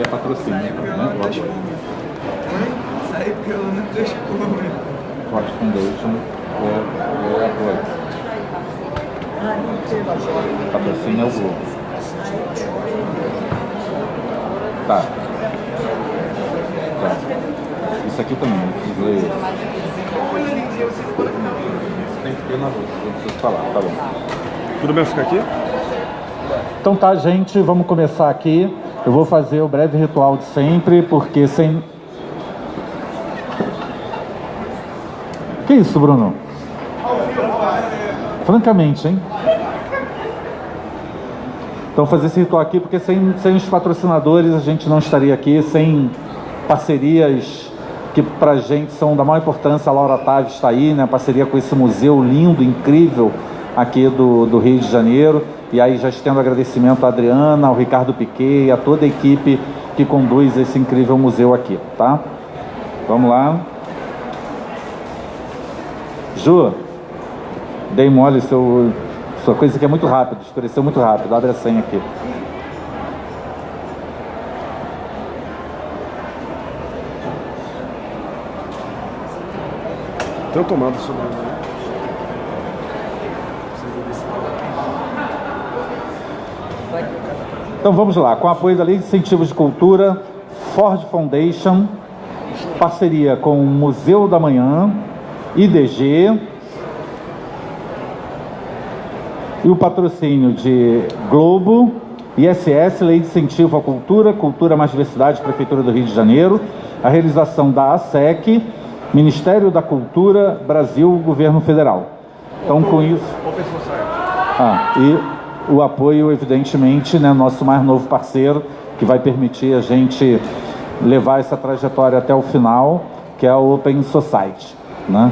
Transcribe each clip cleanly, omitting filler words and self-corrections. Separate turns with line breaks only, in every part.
aqui é patrocínio, né? Lógico.
Sai pelo menos 2 cubos.
Watch Foundation é apoio. Patrocínio é o Globo. Tá. Isso aqui também, eu preciso ler. Tem que ter na bolsa, eu preciso falar, tá bom.
Tudo bem ficar aqui?
Então tá, gente, vamos começar aqui. Eu vou fazer o breve ritual de sempre, porque sem... Que isso, Bruno? Francamente, hein? Então fazer esse ritual aqui, porque sem os patrocinadores a gente não estaria aqui, sem parcerias que pra gente são da maior importância. A Laura Taves está aí, né? Parceria com esse museu lindo, incrível aqui do Rio de Janeiro. E aí já estendo agradecimento à Adriana, ao Ricardo Piquet e a toda a equipe que conduz esse incrível museu aqui, tá? Vamos lá. Ju, dei mole, sua coisa aqui é muito rápido, escureceu muito rápido. Abre a senha aqui.
Tem um tomado sobre.
Então vamos lá, com o apoio da Lei de Incentivos de Cultura, Ford Foundation, parceria com o Museu da Manhã, IDG e o patrocínio de Globo, ISS, Lei de Incentivo à Cultura, Cultura Mais Diversidade, Prefeitura do Rio de Janeiro, a realização da ASEC, Ministério da Cultura, Brasil, Governo Federal. Então com isso... e o apoio, evidentemente, né, nosso mais novo parceiro, que vai permitir a gente levar essa trajetória até o final, que é a Open Society, né?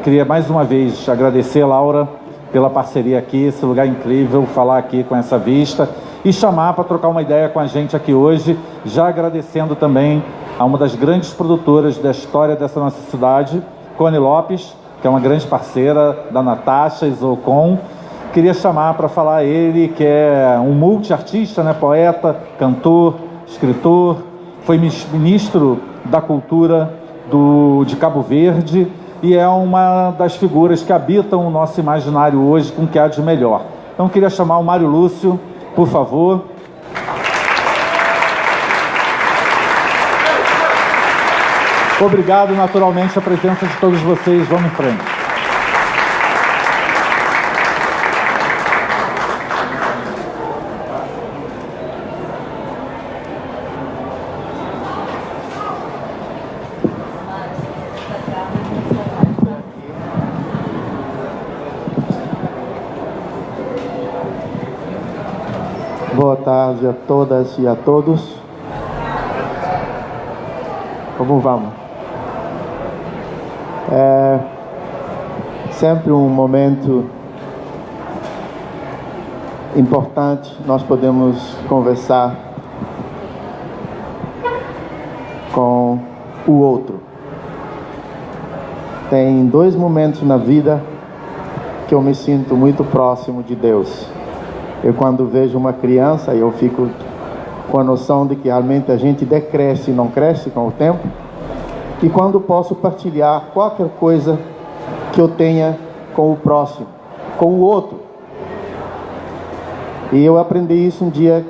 Queria mais uma vez agradecer, Laura, pela parceria aqui, esse lugar incrível, falar aqui com essa vista e chamar para trocar uma ideia com a gente aqui hoje, já agradecendo também a uma das grandes produtoras da história dessa nossa cidade, Cone Lopes, que é uma grande parceira da Natasha Isocon. Queria chamar para falar ele, que é um multiartista, né? Poeta, cantor, escritor, foi ministro da Cultura de Cabo Verde e é uma das figuras que habitam o nosso imaginário hoje com o que há de melhor. Então queria chamar o Mário Lúcio, por favor. Obrigado, naturalmente, a presença de todos vocês. Vamos em frente.
Boa tarde a todas e a todos. Como vamos? É sempre um momento importante. Nós podemos conversar com o outro. Tem 2 momentos na vida que eu me sinto muito próximo de Deus. Eu, quando vejo uma criança, eu fico com a noção de que realmente a gente decresce e não cresce com o tempo. E quando posso partilhar qualquer coisa que eu tenha com o próximo, com o outro. E eu aprendi isso um dia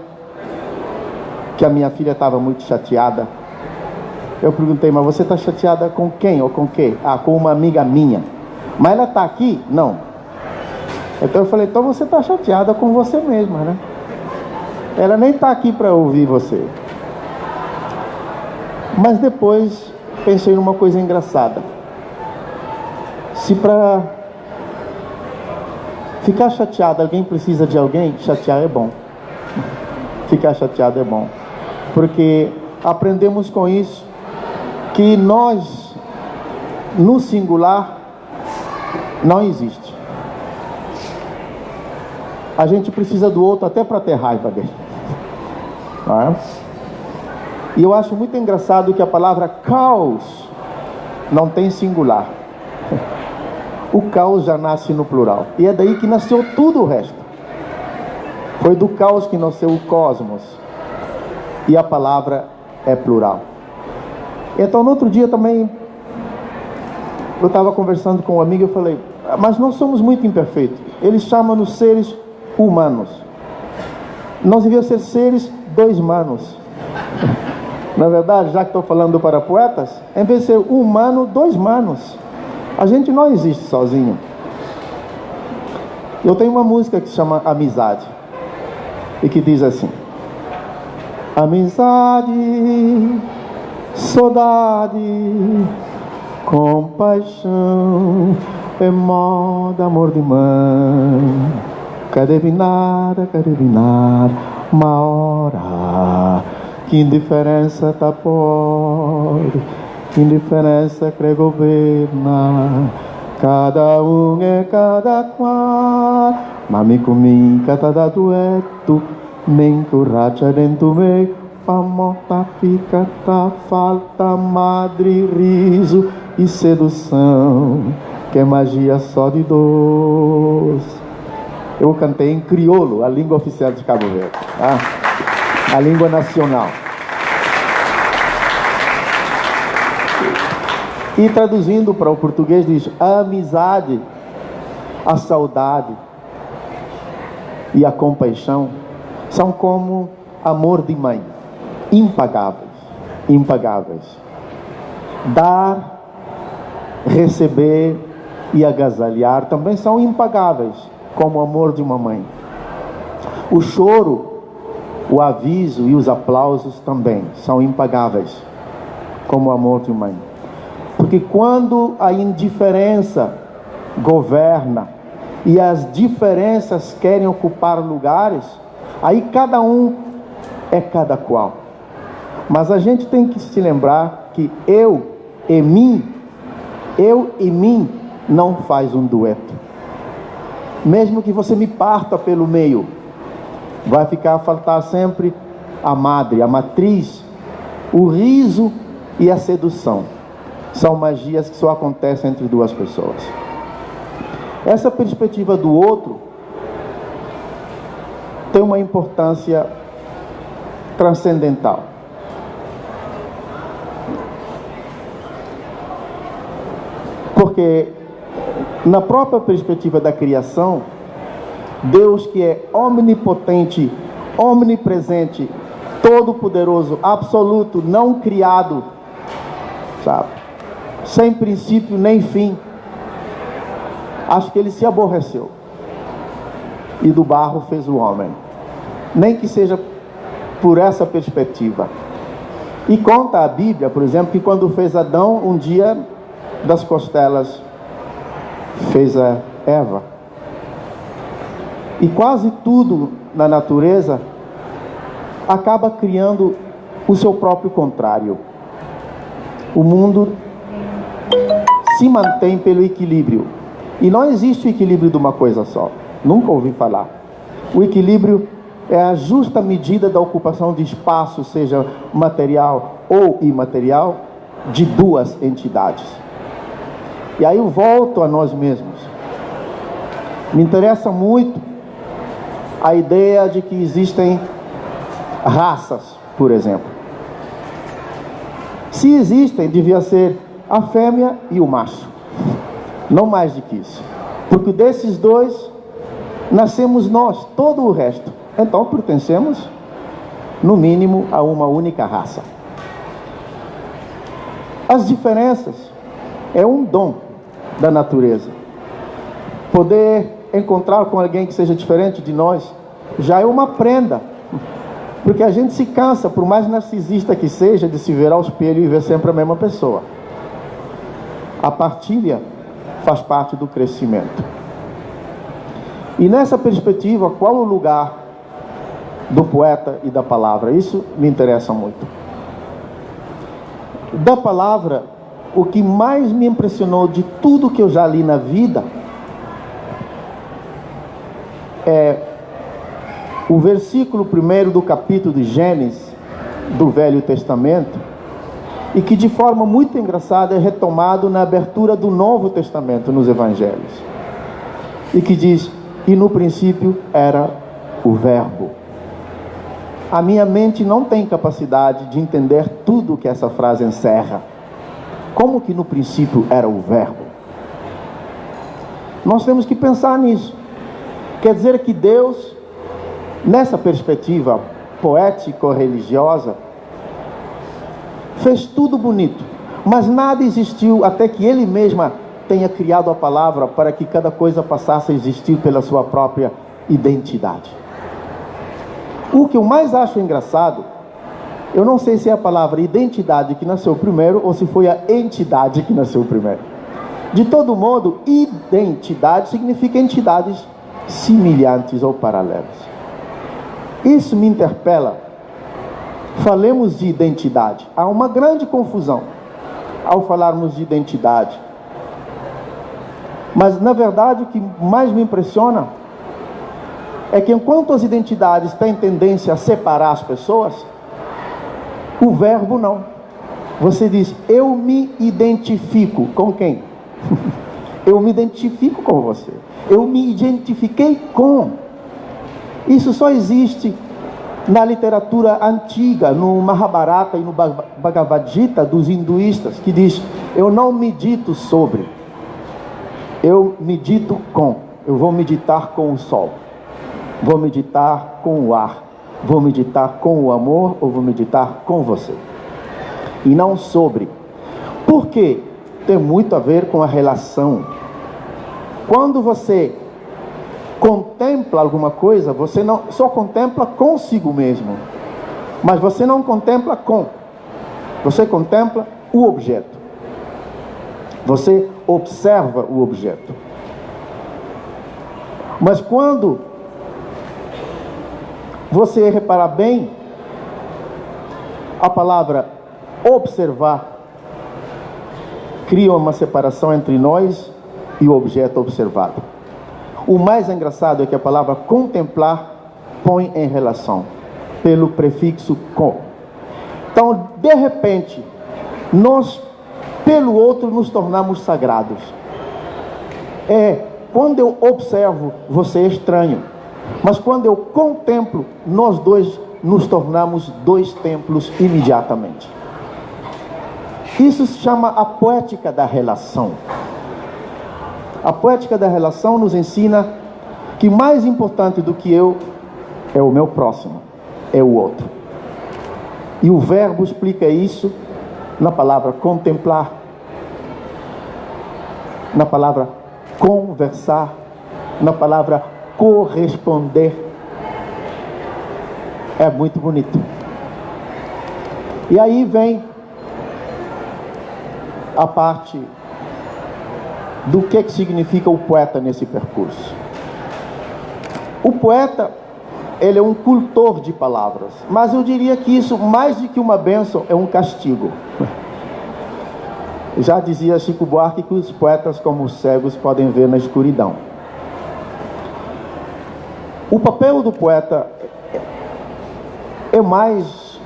que a minha filha estava muito chateada. Eu perguntei, mas você está chateada com quem ou com quê? Ah, com uma amiga minha. Mas ela está aqui? Não. Então eu falei, então você está chateada com você mesma, né? Ela nem está aqui para ouvir você. Mas depois pensei numa coisa engraçada. Se para ficar chateado alguém precisa de alguém, chatear é bom. Ficar chateado é bom. Porque aprendemos com isso que nós, no singular, não existe. A gente precisa do outro até para ter raiva dele. Não é? E eu acho muito engraçado que a palavra caos não tem singular. O caos já nasce no plural. E é daí que nasceu tudo o resto. Foi do caos que nasceu o cosmos. e a palavra é plural. Então, no outro dia também, eu estava conversando com um amigo e eu falei, mas nós somos muito imperfeitos. Ele chama-nos seres humanos. Nós devíamos ser seres dois manos. Na verdade, já que estou falando para poetas, em vez de ser um humano, dois manos. A gente não existe sozinho. Eu tenho uma música que se chama Amizade e que diz assim: amizade, saudade, compaixão, é modo amor de mãe. Cadê binada, uma hora. Que indiferença tá pode, que indiferença crê governa. Cada um é cada qual, mami comigo cada dueto, nem curracha dentro meio, famota fica tá falta madre, riso e sedução, que é magia só de dois. Eu cantei em crioulo, a língua oficial de Cabo Verde, tá? A língua nacional. E traduzindo para o português diz: a amizade, a saudade e a compaixão são como amor de mãe, impagáveis, impagáveis. Dar, receber e agasalhar também são impagáveis, como o amor de uma mãe. O choro, o aviso e os aplausos também são impagáveis, como o amor de mãe. Porque quando a indiferença governa e as diferenças querem ocupar lugares, aí cada um é cada qual. Mas a gente tem que se lembrar que eu e mim não faz um dueto. Mesmo que você me parta pelo meio, vai ficar a faltar sempre a madre, a matriz, o riso e a sedução. São magias que só acontecem entre duas pessoas. Essa perspectiva do outro tem uma importância transcendental. Porque na própria perspectiva da criação, Deus, que é omnipotente, onipresente, todo-poderoso, absoluto, não criado, sabe? Sem princípio nem fim. Acho que ele se aborreceu. E do barro fez o homem. Nem que seja por essa perspectiva. E conta a Bíblia, por exemplo, que quando fez Adão, um dia das costelas fez a Eva. E quase tudo na natureza acaba criando o seu próprio contrário. O mundo se mantém pelo equilíbrio. E não existe o equilíbrio de uma coisa só. Nunca ouvi falar. O equilíbrio é a justa medida da ocupação de espaço, seja material ou imaterial, de duas entidades. E aí eu volto a nós mesmos. Me interessa muito a ideia de que existem raças, por exemplo. Se existem, devia ser a fêmea e o macho. Não mais do que isso. Porque desses dois nascemos nós, todo o resto. Então pertencemos, no mínimo, a uma única raça. As diferenças é um dom da natureza. Poder encontrar com alguém que seja diferente de nós já é uma prenda. Porque a gente se cansa, por mais narcisista que seja, de se ver ao espelho e ver sempre a mesma pessoa. A partilha faz parte do crescimento. E nessa perspectiva, qual o lugar do poeta e da palavra? Isso me interessa muito. Da palavra, o que mais me impressionou de tudo que eu já li na vida é o versículo 1 do capítulo de Gênesis, do Velho Testamento, e que de forma muito engraçada é retomado na abertura do Novo Testamento, nos Evangelhos. E que diz: e no princípio era o Verbo. A minha mente não tem capacidade de entender tudo que essa frase encerra. Como que no princípio era o verbo? Nós temos que pensar nisso. Quer dizer que Deus, nessa perspectiva poético-religiosa, fez tudo bonito, mas nada existiu até que Ele mesmo tenha criado a palavra para que cada coisa passasse a existir pela sua própria identidade. O que eu mais acho engraçado, eu não sei se é a palavra identidade que nasceu primeiro ou se foi a entidade que nasceu primeiro. De todo modo, identidade significa entidades semelhantes ou paralelas. Isso me interpela. Falemos de identidade. Há uma grande confusão ao falarmos de identidade. Mas, na verdade, o que mais me impressiona é que enquanto as identidades têm tendência a separar as pessoas, o verbo não. Você diz, eu me identifico com quem? Eu me identifico com você. Eu me identifiquei com. Isso só existe na literatura antiga, no Mahabharata e no Bhagavad Gita dos hinduístas, que diz, eu não medito sobre, eu medito com. Eu vou meditar com o sol, vou meditar com o ar, vou meditar com o amor ou vou meditar com você. E não sobre. Por quê? Tem muito a ver com a relação. Quando você contempla alguma coisa, você não só contempla consigo mesmo, mas você não contempla com. Você contempla o objeto. Você observa o objeto. Mas quando você reparar bem, a palavra observar cria uma separação entre nós e o objeto observado. O mais engraçado é que a palavra contemplar põe em relação, pelo prefixo com. Então, de repente, nós, pelo outro, nos tornamos sagrados. Quando eu observo, você é estranho. Mas quando eu contemplo, nós dois nos tornamos dois templos imediatamente. Isso se chama a poética da relação. A poética da relação nos ensina que mais importante do que eu é o meu próximo, é o outro. E o verbo explica isso na palavra contemplar, na palavra conversar, na palavra corresponder. É muito bonito. E aí vem a parte do que significa o poeta nesse percurso. O poeta, ele é um cultor de palavras, mas eu diria que isso, mais do que uma bênção, é um castigo. Já dizia Chico Buarque que os poetas, como os cegos, podem ver na escuridão. O papel do poeta é mais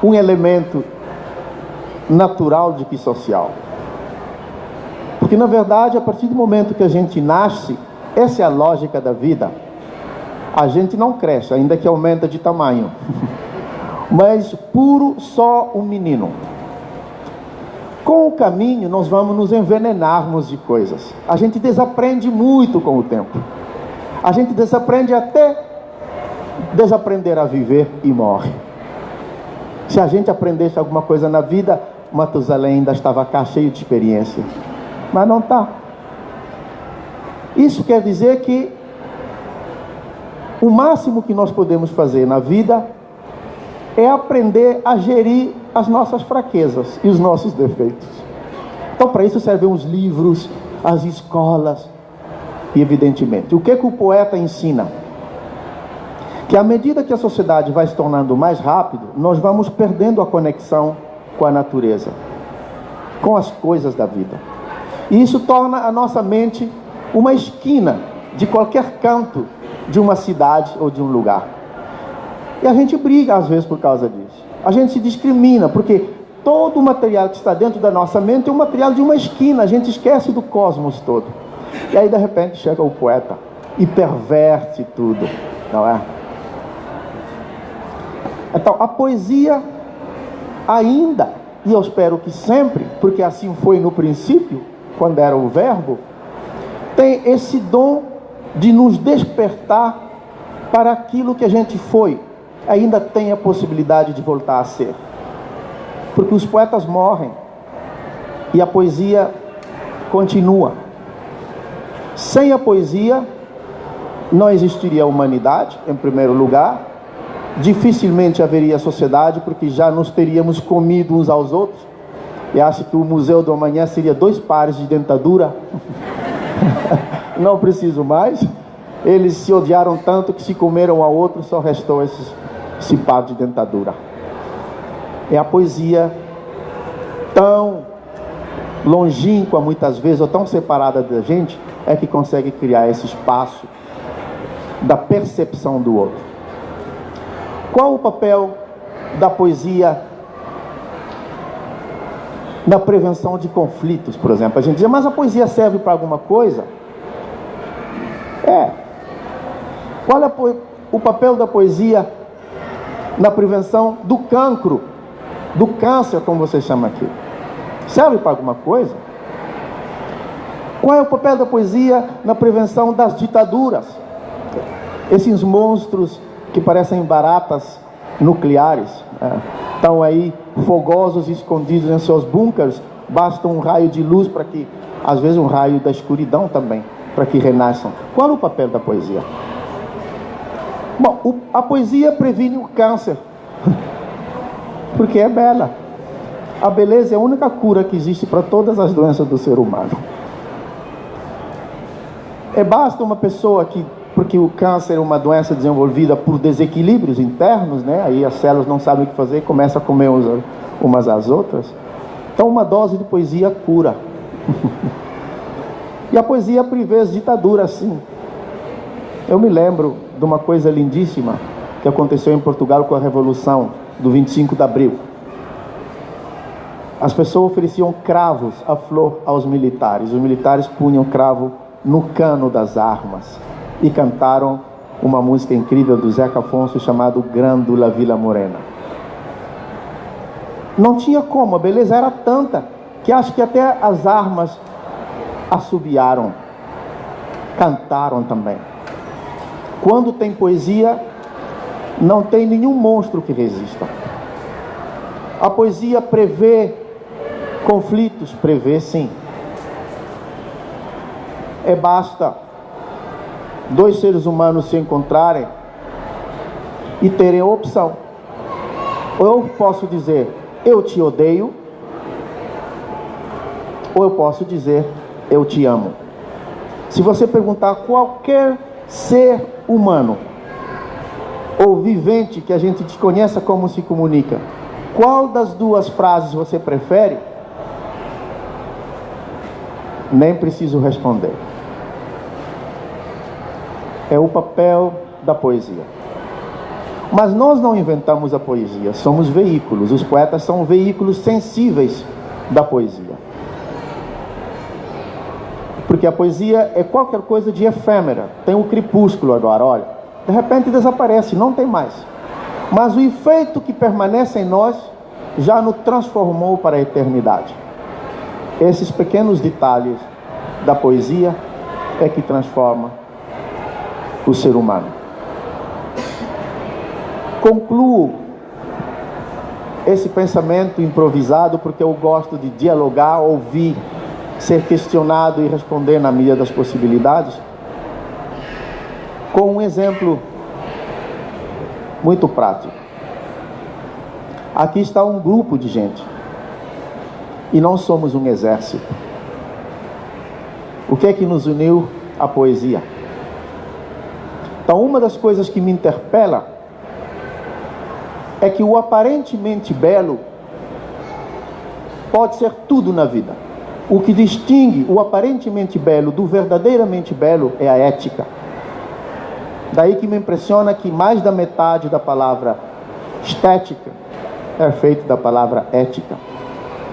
um elemento natural do que social. Porque, na verdade, a partir do momento que a gente nasce, essa é a lógica da vida. A gente não cresce, ainda que aumenta de tamanho. Mas puro só um menino. Com o caminho, nós vamos nos envenenarmos de coisas. A gente desaprende muito com o tempo. A gente desaprende até desaprender a viver e morre. Se a gente aprendesse alguma coisa na vida, Matusalém ainda estava cá cheio de experiência. Mas não está. Isso quer dizer que o máximo que nós podemos fazer na vida é aprender a gerir as nossas fraquezas e os nossos defeitos. Então, para isso servem os livros, as escolas e, evidentemente, o que o poeta ensina? Que à medida que a sociedade vai se tornando mais rápido, nós vamos perdendo a conexão com a natureza, com as coisas da vida. E isso torna a nossa mente uma esquina de qualquer canto de uma cidade ou de um lugar. E a gente briga às vezes por causa disso. A gente se discrimina, porque todo o material que está dentro da nossa mente é um material de uma esquina. A gente esquece do cosmos todo. E aí de repente chega o poeta e perverte tudo, não é? Então, a poesia ainda, e eu espero que sempre, porque assim foi no princípio, quando era o verbo, tem esse dom de nos despertar para aquilo que a gente foi, ainda tem a possibilidade de voltar a ser. Porque os poetas morrem e a poesia continua. Sem a poesia não existiria a humanidade, em primeiro lugar. Dificilmente haveria sociedade, porque já nos teríamos comido uns aos outros. E acho que o Museu do Amanhã seria 2 pares de dentadura. Não preciso mais. Eles se odiaram tanto que se comeram ao outro, só restou esse par de dentadura. É a poesia tão longínqua muitas vezes, ou tão separada da gente, é que consegue criar esse espaço da percepção do outro. Qual o papel da poesia na prevenção de conflitos, por exemplo? A gente diz, mas a poesia serve para alguma coisa? Qual é o papel da poesia na prevenção do cancro, do câncer, como você chama aqui? Serve para alguma coisa? Qual é o papel da poesia na prevenção das ditaduras? Esses monstros que parecem baratas nucleares, estão aí fogosos, escondidos em seus bunkers, basta um raio de luz para que, às vezes um raio da escuridão também, para que renasçam. Qual é o papel da poesia? Bom, a poesia previne o câncer, porque é bela. A beleza é a única cura que existe para todas as doenças do ser humano. Basta uma pessoa que, porque o câncer é uma doença desenvolvida por desequilíbrios internos, né? Aí as células não sabem o que fazer e começam a comer umas às outras. Então uma dose de poesia cura. E a poesia prevê as ditaduras, sim. Eu me lembro de uma coisa lindíssima que aconteceu em Portugal com a Revolução do 25 de Abril. As pessoas ofereciam cravos à flor aos militares. Os militares punham cravo no cano das armas e cantaram uma música incrível do Zeca Afonso chamado Grândola Vila Morena. Não tinha como, a beleza era tanta que acho que até as armas assobiaram, cantaram também. Quando tem poesia, não tem nenhum monstro que resista. A poesia prevê conflitos, prevê sim. Basta 2 seres humanos se encontrarem e terem a opção. Ou eu posso dizer, eu te odeio, ou eu posso dizer, eu te amo. Se você perguntar a qualquer ser humano ou vivente que a gente desconheça como se comunica, qual das 2 frases você prefere? Nem preciso responder. É o papel da poesia. Mas nós não inventamos a poesia, somos veículos. Os poetas são veículos sensíveis da poesia. Porque a poesia é qualquer coisa de efêmera. Tem o crepúsculo agora, olha. De repente desaparece, não tem mais. Mas o efeito que permanece em nós já nos transformou para a eternidade. Esses pequenos detalhes da poesia é que transforma o ser humano. Concluo esse pensamento improvisado porque eu gosto de dialogar, ouvir, ser questionado e responder na medida das possibilidades, com um exemplo muito prático. Aqui está um grupo de gente e não somos um exército. O que é que nos uniu? A poesia. Então, uma das coisas que me interpela é que o aparentemente belo pode ser tudo na vida. O que distingue o aparentemente belo do verdadeiramente belo é a ética. Daí que me impressiona que mais da metade da palavra estética é feito da palavra ética.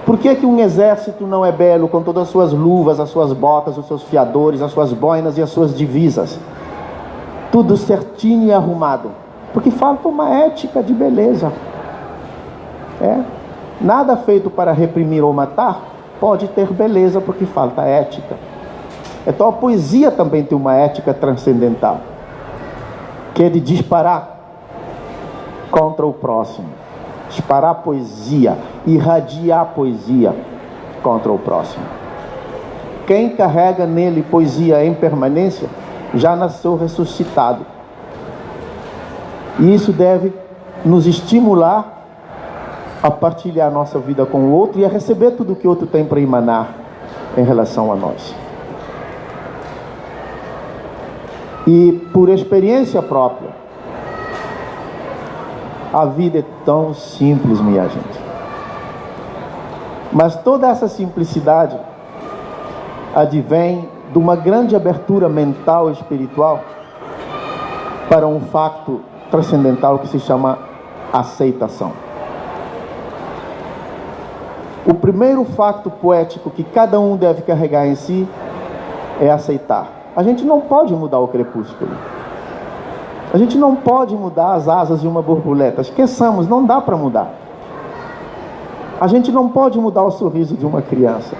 Por que que um exército não é belo com todas as suas luvas, as suas botas, os seus fiadores, as suas boinas e as suas divisas? Tudo certinho e arrumado. Porque falta uma ética de beleza. Nada feito para reprimir ou matar pode ter beleza, porque falta ética. Então a poesia também tem uma ética transcendental, que é de disparar contra o próximo. Disparar poesia, irradiar poesia contra o próximo. Quem carrega nele poesia em permanência já nasceu ressuscitado. E isso deve nos estimular a partilhar nossa vida com o outro e a receber tudo o que o outro tem para emanar em relação a nós. E por experiência própria, a vida é tão simples, minha gente. Mas toda essa simplicidade advém de uma grande abertura mental e espiritual para um facto transcendental que se chama aceitação. O primeiro facto poético que cada um deve carregar em si é aceitar. A gente não pode mudar o crepúsculo. A gente não pode mudar as asas de uma borboleta. Esqueçamos, não dá para mudar. A gente não pode mudar o sorriso de uma criança.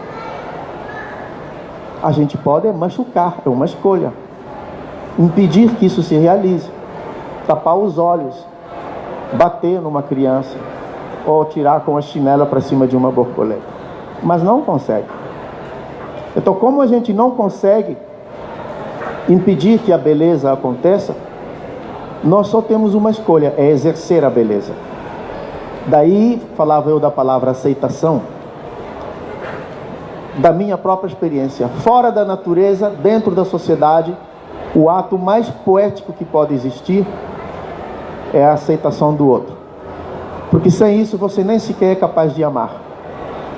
A gente pode machucar, é uma escolha. Impedir que isso se realize. Tapar os olhos, bater numa criança, ou tirar com a chinela para cima de uma borboleta. Mas não consegue. Então, como a gente não consegue impedir que a beleza aconteça, nós só temos uma escolha, é exercer a beleza. Daí, falava eu da palavra aceitação, da minha própria experiência. Fora da natureza, dentro da sociedade, o ato mais poético que pode existir é a aceitação do outro. Porque sem isso você nem sequer é capaz de amar.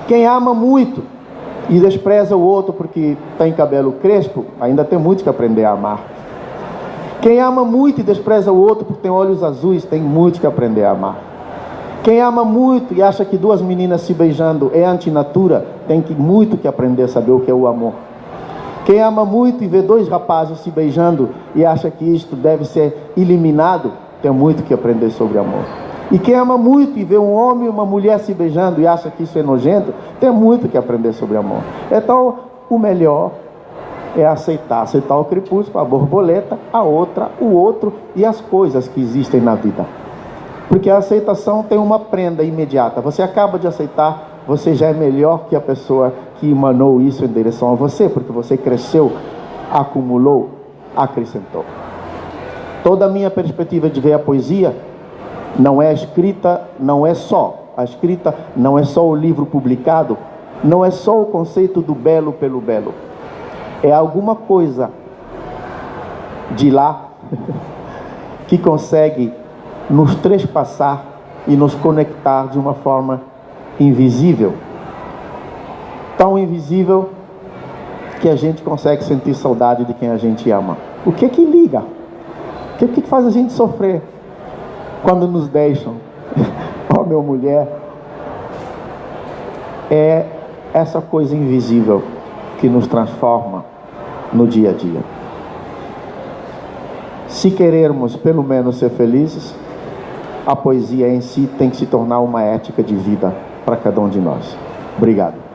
Quem ama muito e despreza o outro porque tem cabelo crespo, ainda tem muito que aprender a amar. Quem ama muito e despreza o outro porque tem olhos azuis, tem muito que aprender a amar. Quem ama muito e acha que duas meninas se beijando é antinatura, tem muito que aprender a saber o que é o amor. Quem ama muito e vê dois rapazes se beijando e acha que isto deve ser eliminado, tem muito que aprender sobre amor. E quem ama muito e vê um homem e uma mulher se beijando e acha que isso é nojento, tem muito que aprender sobre amor. Então, o melhor é aceitar o crepúsculo, a borboleta, a outra, o outro e as coisas que existem na vida. Porque a aceitação tem uma prenda imediata. Você acaba de aceitar, você já é melhor que a pessoa que emanou isso em direção a você, porque você cresceu, acumulou, acrescentou. Toda a minha perspectiva de ver a poesia não é a escrita, não é só a escrita, não é só o livro publicado, não é só o conceito do belo pelo belo. É alguma coisa de lá que consegue nos trespassar e nos conectar de uma forma invisível. Tão invisível que a gente consegue sentir saudade de quem a gente ama. O que que liga? O que faz a gente sofrer quando nos deixam? Homem ou mulher, é essa coisa invisível que nos transforma no dia a dia. Se querermos pelo menos ser felizes, a poesia em si tem que se tornar uma ética de vida para cada um de nós. Obrigado.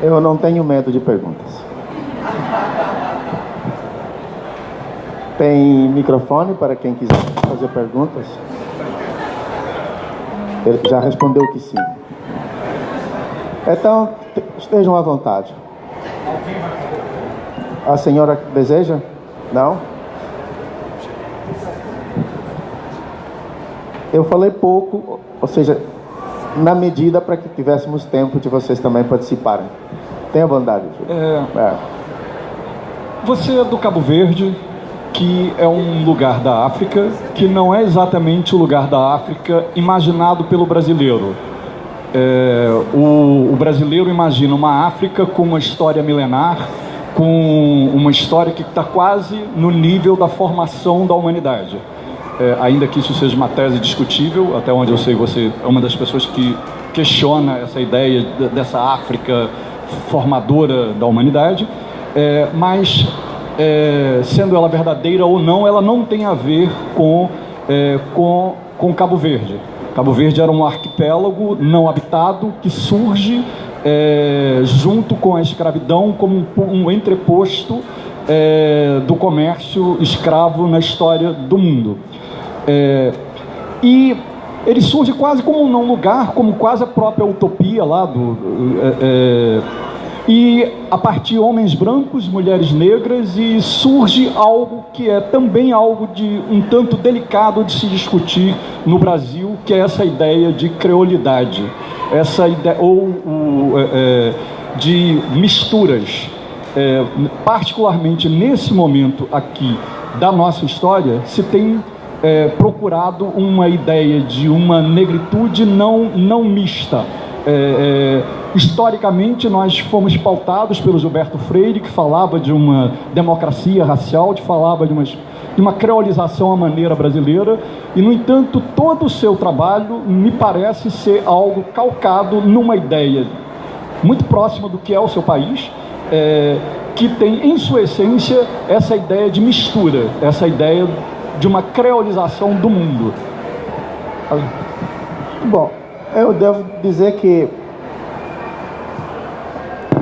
Eu não tenho medo de perguntas. Tem microfone para quem quiser fazer perguntas? Ele já respondeu que sim. Então, estejam à vontade. A senhora deseja? Não? Eu falei pouco, ou seja, na medida para que tivéssemos tempo de vocês também participarem. Tenha bondade, Júlio.
Você é do Cabo Verde, que é um lugar da África, que não é exatamente o lugar da África imaginado pelo brasileiro. O brasileiro imagina uma África com uma história milenar, com uma história que está quase no nível da formação da humanidade. Ainda que isso seja uma tese discutível, até onde eu sei, você é uma das pessoas que questiona essa ideia dessa África formadora da humanidade, mas sendo ela verdadeira ou não, ela não tem a ver com Cabo Verde. Cabo Verde era um arquipélago não habitado que surge junto com a escravidão como um entreposto do comércio escravo na história do mundo. E ele surge quase como um não lugar, como quase a própria utopia lá e a partir de homens brancos, mulheres negras, e surge algo que é também algo de um tanto delicado de se discutir no Brasil, que é essa ideia de creolidade, essa ideia de misturas. Particularmente nesse momento aqui da nossa história, se tem procurado uma ideia de uma negritude não mista. Historicamente, nós fomos pautados pelo Gilberto Freire, que falava de uma democracia racial, que falava de uma creolização à maneira brasileira, e, no entanto, todo o seu trabalho me parece ser algo calcado numa ideia muito próxima do que é o seu país, que tem, em sua essência, essa ideia de mistura, essa ideia de uma creolização do mundo.
Bom, eu devo dizer que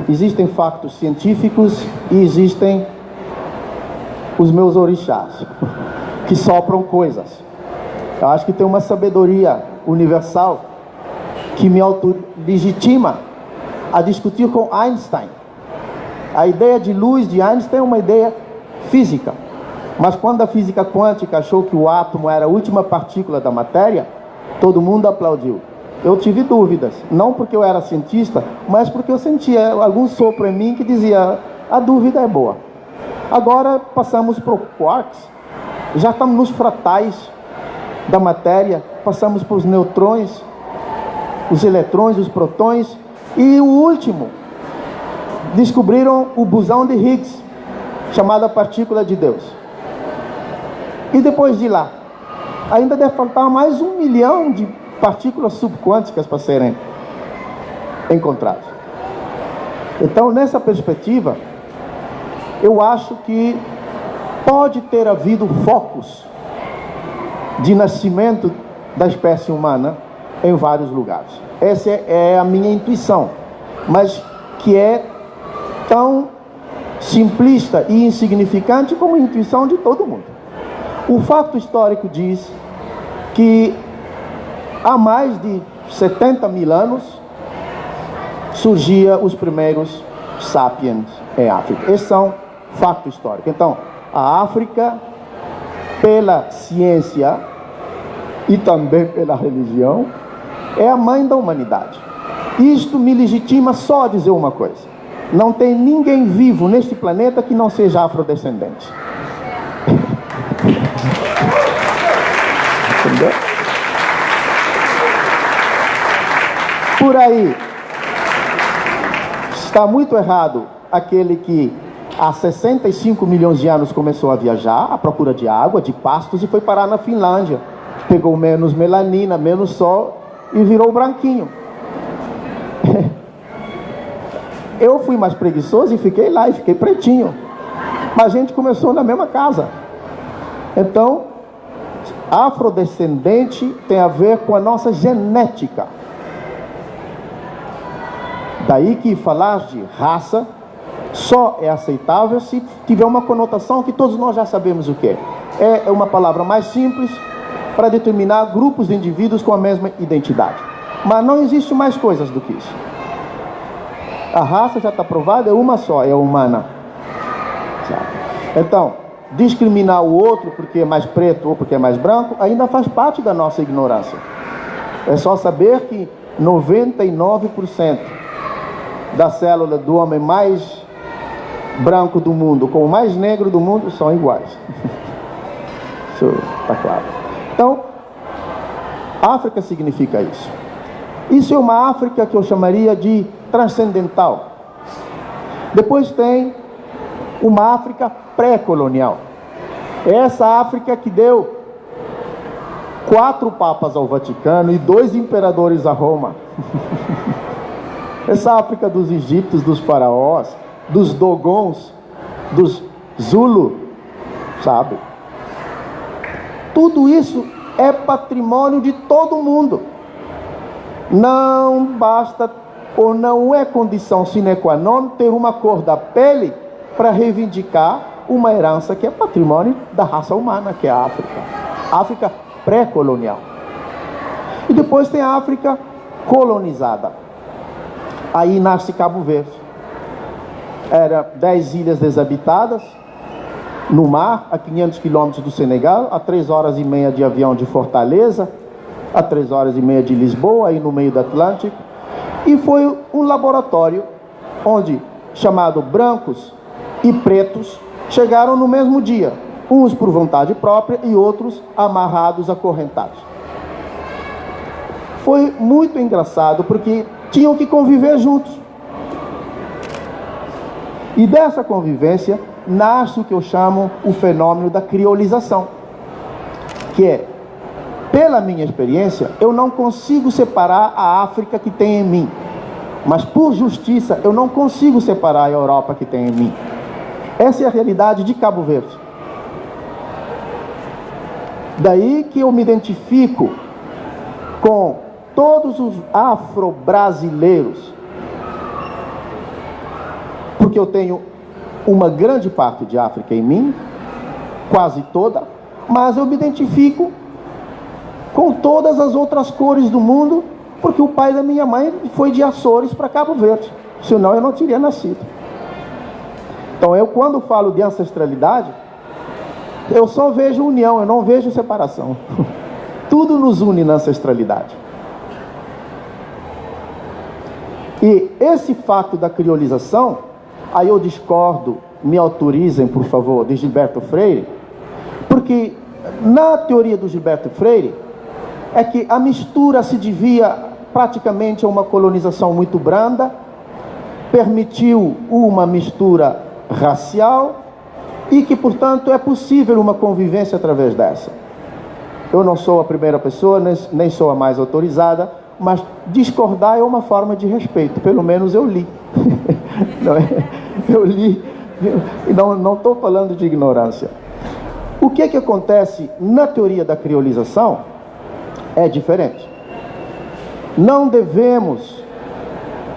existem factos científicos e existem os meus orixás, que sopram coisas. Eu acho que tem uma sabedoria universal que me autolegitima a discutir com Einstein. A ideia de luz de Einstein é uma ideia física, mas quando a física quântica achou que o átomo era a última partícula da matéria, todo mundo aplaudiu. Eu tive dúvidas, não porque eu era cientista, mas porque eu sentia algum sopro em mim que dizia: a dúvida é boa. Agora passamos para o quarks, já estamos nos fratais da matéria, passamos para os neutrões, os eletrões, os protões, e o último, descobriram o bosão de Higgs, chamada partícula de Deus. E depois de lá, ainda deve faltar mais 1 milhão de partículas subquânticas para serem encontradas. Então, nessa perspectiva, eu acho que pode ter havido focos de nascimento da espécie humana em vários lugares. Essa é a minha intuição, mas que é tão simplista e insignificante como a intuição de todo mundo. O fato histórico diz que há mais de 70 mil anos surgiam os primeiros sapiens em África. Esses são fatos históricos. Então, a África, pela ciência e também pela religião, é a mãe da humanidade. Isto me legitima só a dizer uma coisa: não tem ninguém vivo neste planeta que não seja afrodescendente. Entendeu? Por aí, está muito errado aquele que há 65 milhões de anos começou a viajar à procura de água, de pastos, e foi parar na Finlândia. Pegou menos melanina, menos sol e virou branquinho. Eu fui mais preguiçoso e fiquei lá, e fiquei pretinho. Mas a gente começou na mesma casa. Então, afrodescendente tem a ver com a nossa genética. Daí que falar de raça só é aceitável se tiver uma conotação que todos nós já sabemos o que é. É uma palavra mais simples para determinar grupos de indivíduos com a mesma identidade. Mas não existe mais coisas do que isso. A raça já está provada, é uma só, é humana. Então, discriminar o outro porque é mais preto ou porque é mais branco ainda faz parte da nossa ignorância. É só saber que 99% da célula do homem mais branco do mundo com o mais negro do mundo são iguais. Isso está claro. Então, África significa isso. Isso é uma África que eu chamaria de transcendental. Depois tem Uma África pré-colonial. Essa África que deu 4 papas ao Vaticano e 2 imperadores a Roma. Essa África dos egípcios, dos faraós, dos dogons, dos Zulu, sabe? Tudo isso é patrimônio de todo mundo. Não basta ou não é condição sine qua non ter uma cor da pele para reivindicar uma herança que é patrimônio da raça humana, que é a África. África pré-colonial. E depois tem a África colonizada. Aí nasce Cabo Verde. Era 10 ilhas desabitadas, no mar, a 500 quilômetros do Senegal, a 3 horas e meia de avião de Fortaleza, a 3 horas e meia de Lisboa, aí no meio do Atlântico. E foi um laboratório onde, chamado brancos e pretos, chegaram no mesmo dia, uns por vontade própria e outros amarrados, acorrentados. Foi muito engraçado porque tinham que conviver juntos. E dessa convivência nasce o que eu chamo o fenômeno da criolização, que é, pela minha experiência, eu não consigo separar a África que tem em mim, mas por justiça eu não consigo separar a Europa que tem em mim. Essa é a realidade de Cabo Verde. Daí que eu me identifico com todos os afro-brasileiros, porque eu tenho uma grande parte de África em mim, quase toda, mas eu me identifico com todas as outras cores do mundo, porque o pai da minha mãe foi de Açores para Cabo Verde, senão eu não teria nascido. Então eu, quando falo de ancestralidade, eu só vejo união, eu não vejo separação. Tudo nos une na ancestralidade. E esse fato da criolização, aí eu discordo, me autorizem, por favor, de Gilberto Freire, porque na teoria do Gilberto Freire, é que a mistura se devia praticamente a uma colonização muito branda, permitiu uma mistura racial e que, portanto, é possível uma convivência através dessa. Eu não sou a primeira pessoa, nem sou a mais autorizada, mas discordar é uma forma de respeito, pelo menos eu li. Não é? Eu li, e não estou falando de ignorância. O que acontece na teoria da criolização é diferente. Não devemos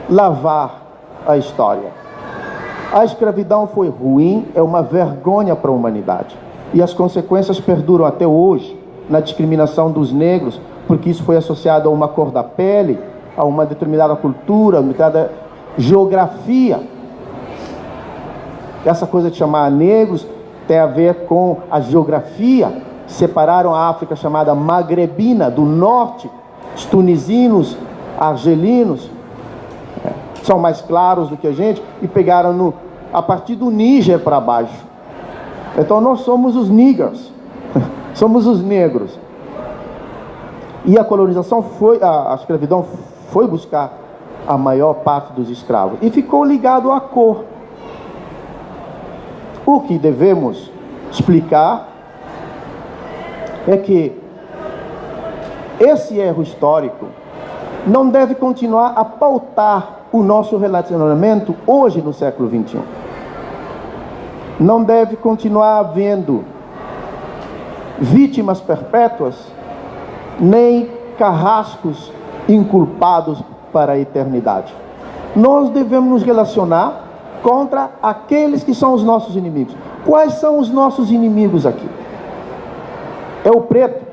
lavar a história. A escravidão foi ruim, é uma vergonha para a humanidade. E as consequências perduram até hoje na discriminação dos negros, porque isso foi associado a uma cor da pele, a uma determinada cultura, uma determinada geografia. Essa coisa de chamar negros tem a ver com a geografia. Separaram a África chamada magrebina, do norte, os tunisinos, argelinos, são mais claros do que a gente, e pegaram a partir do Níger para baixo. Então nós somos os niggers, somos os negros. E a colonização a escravidão foi buscar a maior parte dos escravos e ficou ligado à cor. O que devemos explicar é que esse erro histórico não deve continuar a pautar o nosso relacionamento hoje no século XXI. Não deve continuar havendo vítimas perpétuas, nem carrascos inculpados para a eternidade. Nós devemos nos relacionar contra aqueles que são os nossos inimigos. Quais são os nossos inimigos aqui? É o preto?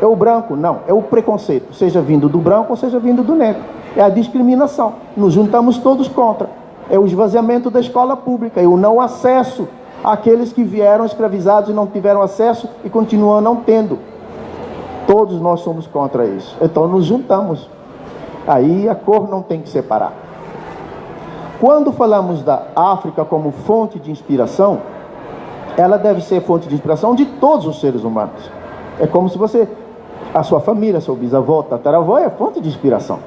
É o branco? Não, é o preconceito, seja vindo do branco ou seja vindo do negro. É a discriminação, nos juntamos todos contra. É o esvaziamento da escola pública, é o não acesso àqueles que vieram escravizados e não tiveram acesso e continuam não tendo. Todos nós somos contra isso, então nos juntamos. Aí a cor não tem que separar. Quando falamos da África como fonte de inspiração, ela deve ser fonte de inspiração de todos os seres humanos. É como se a sua família, seu bisavô, tataravô, é fonte de inspiração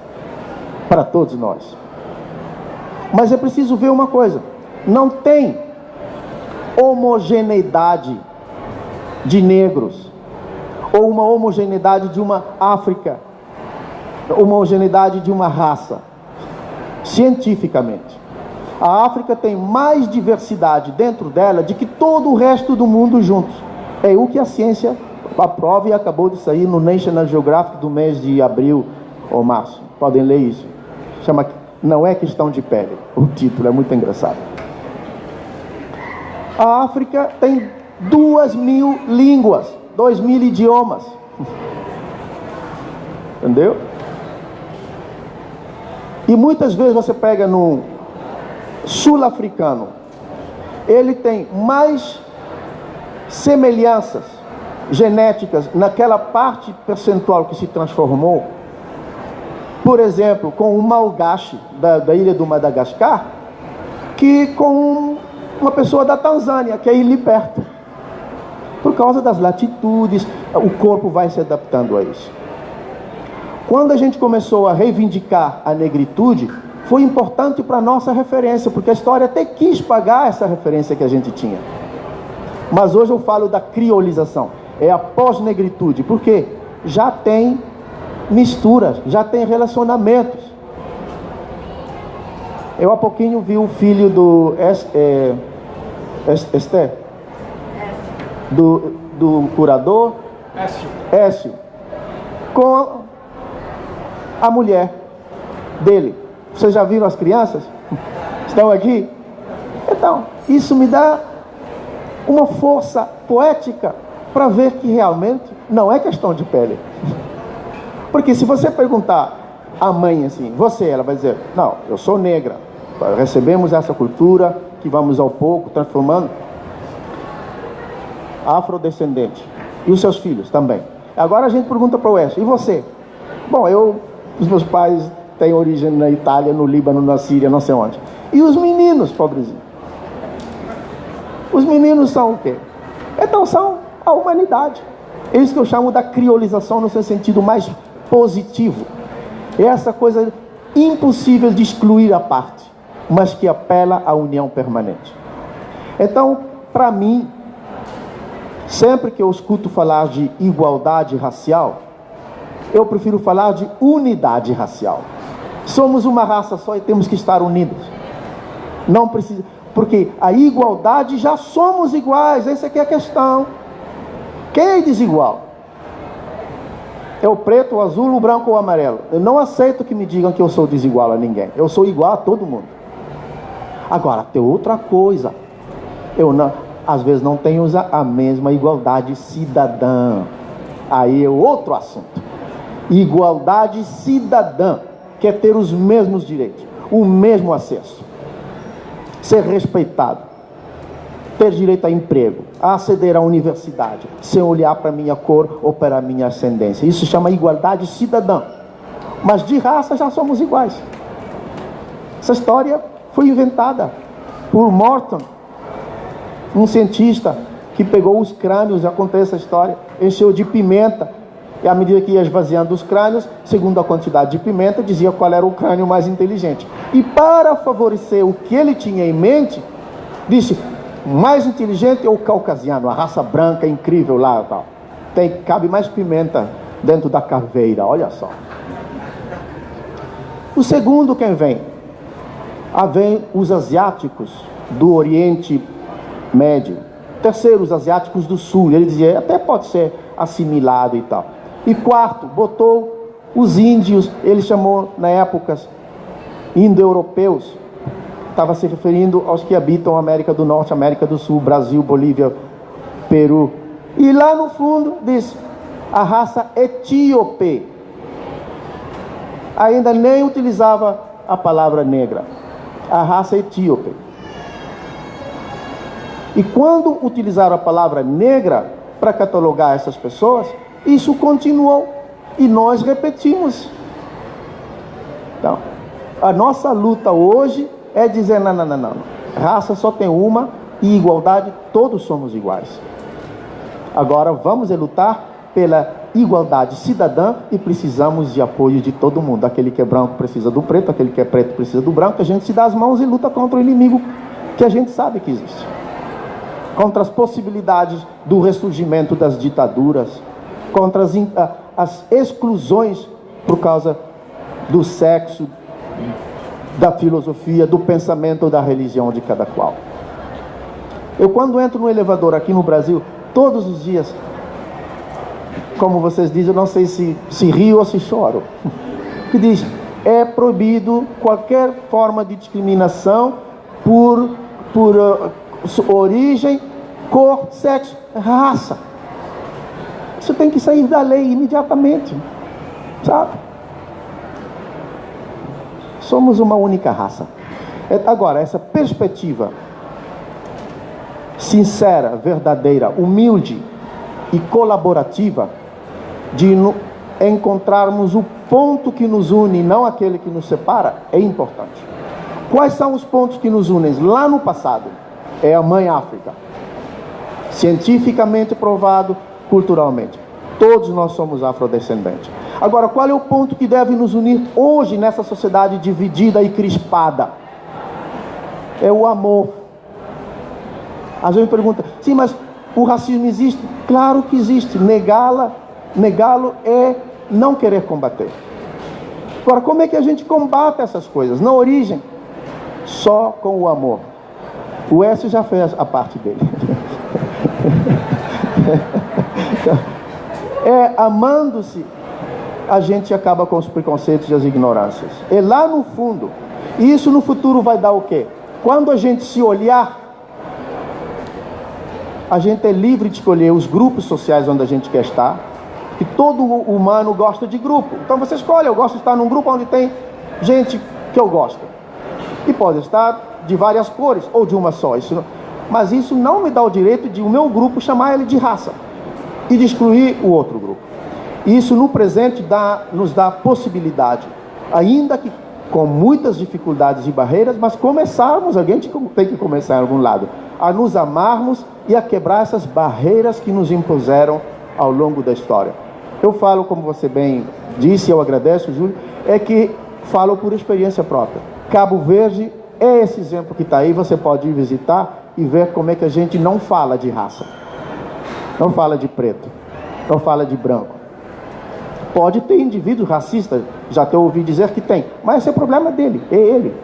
para todos nós. Mas é preciso ver uma coisa: não tem homogeneidade de negros, ou uma homogeneidade de uma África, uma homogeneidade de uma raça. Cientificamente, a África tem mais diversidade dentro dela do que todo o resto do mundo juntos. É o que a ciência aprova e acabou de sair no National Geographic do mês de abril ou março. Podem ler isso. Chama Não é Questão de Pele. O título é muito engraçado. A África tem 2.000 línguas, 2.000 idiomas. Entendeu? E muitas vezes você pega no sul-africano, ele tem mais semelhanças genéticas naquela parte percentual que se transformou, por exemplo, com o malgache da ilha do Madagascar, que com uma pessoa da Tanzânia, que é ali perto. Por causa das latitudes, o corpo vai se adaptando a isso. Quando a gente começou a reivindicar a negritude, foi importante para a nossa referência, porque a história até quis pagar essa referência que a gente tinha. Mas hoje eu falo da criolização, é a pós-negritude, porque já tem misturas, já tem relacionamentos. Eu há pouquinho vi o filho do Esté, do curador Écio, com a mulher dele. Vocês já viram as crianças? Estão aqui? Então, isso me dá uma força poética para ver que realmente não é questão de pele. Porque se você perguntar à mãe assim, ela vai dizer, não, eu sou negra, recebemos essa cultura que vamos ao pouco transformando, afrodescendente, e os seus filhos também. Agora a gente pergunta para o Oeste, e você? Bom, os meus pais têm origem na Itália, no Líbano, na Síria, não sei onde. E os meninos, pobrezinhos? Os meninos são o quê? Então são a humanidade. É isso que eu chamo da criolização no seu sentido mais positivo. É essa coisa impossível de excluir a parte, mas que apela à união permanente. Então, para mim, sempre que eu escuto falar de igualdade racial, eu prefiro falar de unidade racial. Somos uma raça só e temos que estar unidos. Não precisa, porque a igualdade já somos iguais, essa aqui é a questão. Quem é desigual? É o preto, o azul, o branco ou o amarelo? Eu não aceito que me digam que eu sou desigual a ninguém. Eu sou igual a todo mundo. Agora, tem outra coisa. Eu não, às vezes não tenho a mesma igualdade cidadã. Aí é outro assunto. Igualdade cidadã, que é ter os mesmos direitos, o mesmo acesso, ser respeitado, ter direito a emprego, a aceder à universidade, sem olhar para a minha cor ou para a minha ascendência. Isso chama igualdade cidadã. Mas de raça já somos iguais. Essa história foi inventada por Morton, um cientista que pegou os crânios, já contei essa história, encheu de pimenta, e à medida que ia esvaziando os crânios, segundo a quantidade de pimenta, dizia qual era o crânio mais inteligente. E para favorecer o que ele tinha em mente, disse, mais inteligente é o caucasiano, a raça branca incrível lá, tal. Cabe mais pimenta dentro da caveira, olha só. O segundo, quem vem? Vem os asiáticos do Oriente Médio. Terceiro, os asiáticos do Sul. Ele dizia, até pode ser assimilado e tal. E quarto, botou os índios, ele chamou na época indo-europeus, estava se referindo aos que habitam a América do Norte, América do Sul, Brasil, Bolívia, Peru. E lá no fundo diz, a raça etíope. Ainda nem utilizava a palavra negra, a raça etíope. E quando utilizaram a palavra negra para catalogar essas pessoas, isso continuou e nós repetimos. Então, a nossa luta hoje é dizer, não, raça só tem uma e igualdade, todos somos iguais. Agora vamos lutar pela igualdade cidadã e precisamos de apoio de todo mundo. Aquele que é branco precisa do preto, aquele que é preto precisa do branco. A gente se dá as mãos e luta contra o inimigo que a gente sabe que existe. contra as possibilidades do ressurgimento das ditaduras, contra as exclusões por causa do sexo, da filosofia, do pensamento ou da religião de cada qual. Eu, quando entro no elevador aqui no Brasil, todos os dias, como vocês dizem, eu não sei se rio ou se choro, que diz: é proibido qualquer forma de discriminação por origem, cor, sexo, raça. Isso tem que sair da lei imediatamente, sabe? Somos uma única raça. Agora, essa perspectiva sincera, verdadeira, humilde e colaborativa de encontrarmos o ponto que nos une, não aquele que nos separa, é importante. Quais são os pontos que nos unem? Lá no passado, é a Mãe África. Cientificamente provado, culturalmente. Todos nós somos afrodescendentes. Agora, qual é o ponto que deve nos unir hoje nessa sociedade dividida e crispada? É o amor. Às vezes pergunta: sim, mas o racismo existe? Claro que existe. Negá-lo é não querer combater. Agora, como é que a gente combate essas coisas? Na origem, só com o amor. O Écio já fez a parte dele. Amando-se, a gente acaba com os preconceitos e as ignorâncias. É lá no fundo. E isso no futuro vai dar o quê? Quando a gente se olhar, a gente é livre de escolher os grupos sociais onde a gente quer estar. E todo humano gosta de grupo. Então você escolhe: eu gosto de estar num grupo onde tem gente que eu gosto. E pode estar de várias cores, ou de uma só. Mas isso não me dá o direito de o meu grupo chamar ele de raça e de excluir o outro grupo. Isso no presente nos dá possibilidade, ainda que com muitas dificuldades e barreiras, mas começarmos, alguém tem que começar em algum lado, a nos amarmos e a quebrar essas barreiras que nos impuseram ao longo da história. Eu falo, como você bem disse, eu agradeço, Júlio, é que falo por experiência própria. Cabo Verde é esse exemplo que está aí, você pode ir visitar e ver como é que a gente não fala de raça, não fala de preto, não fala de branco. Pode ter indivíduos racistas, já te ouvi dizer que tem, mas esse é o problema dele, é ele.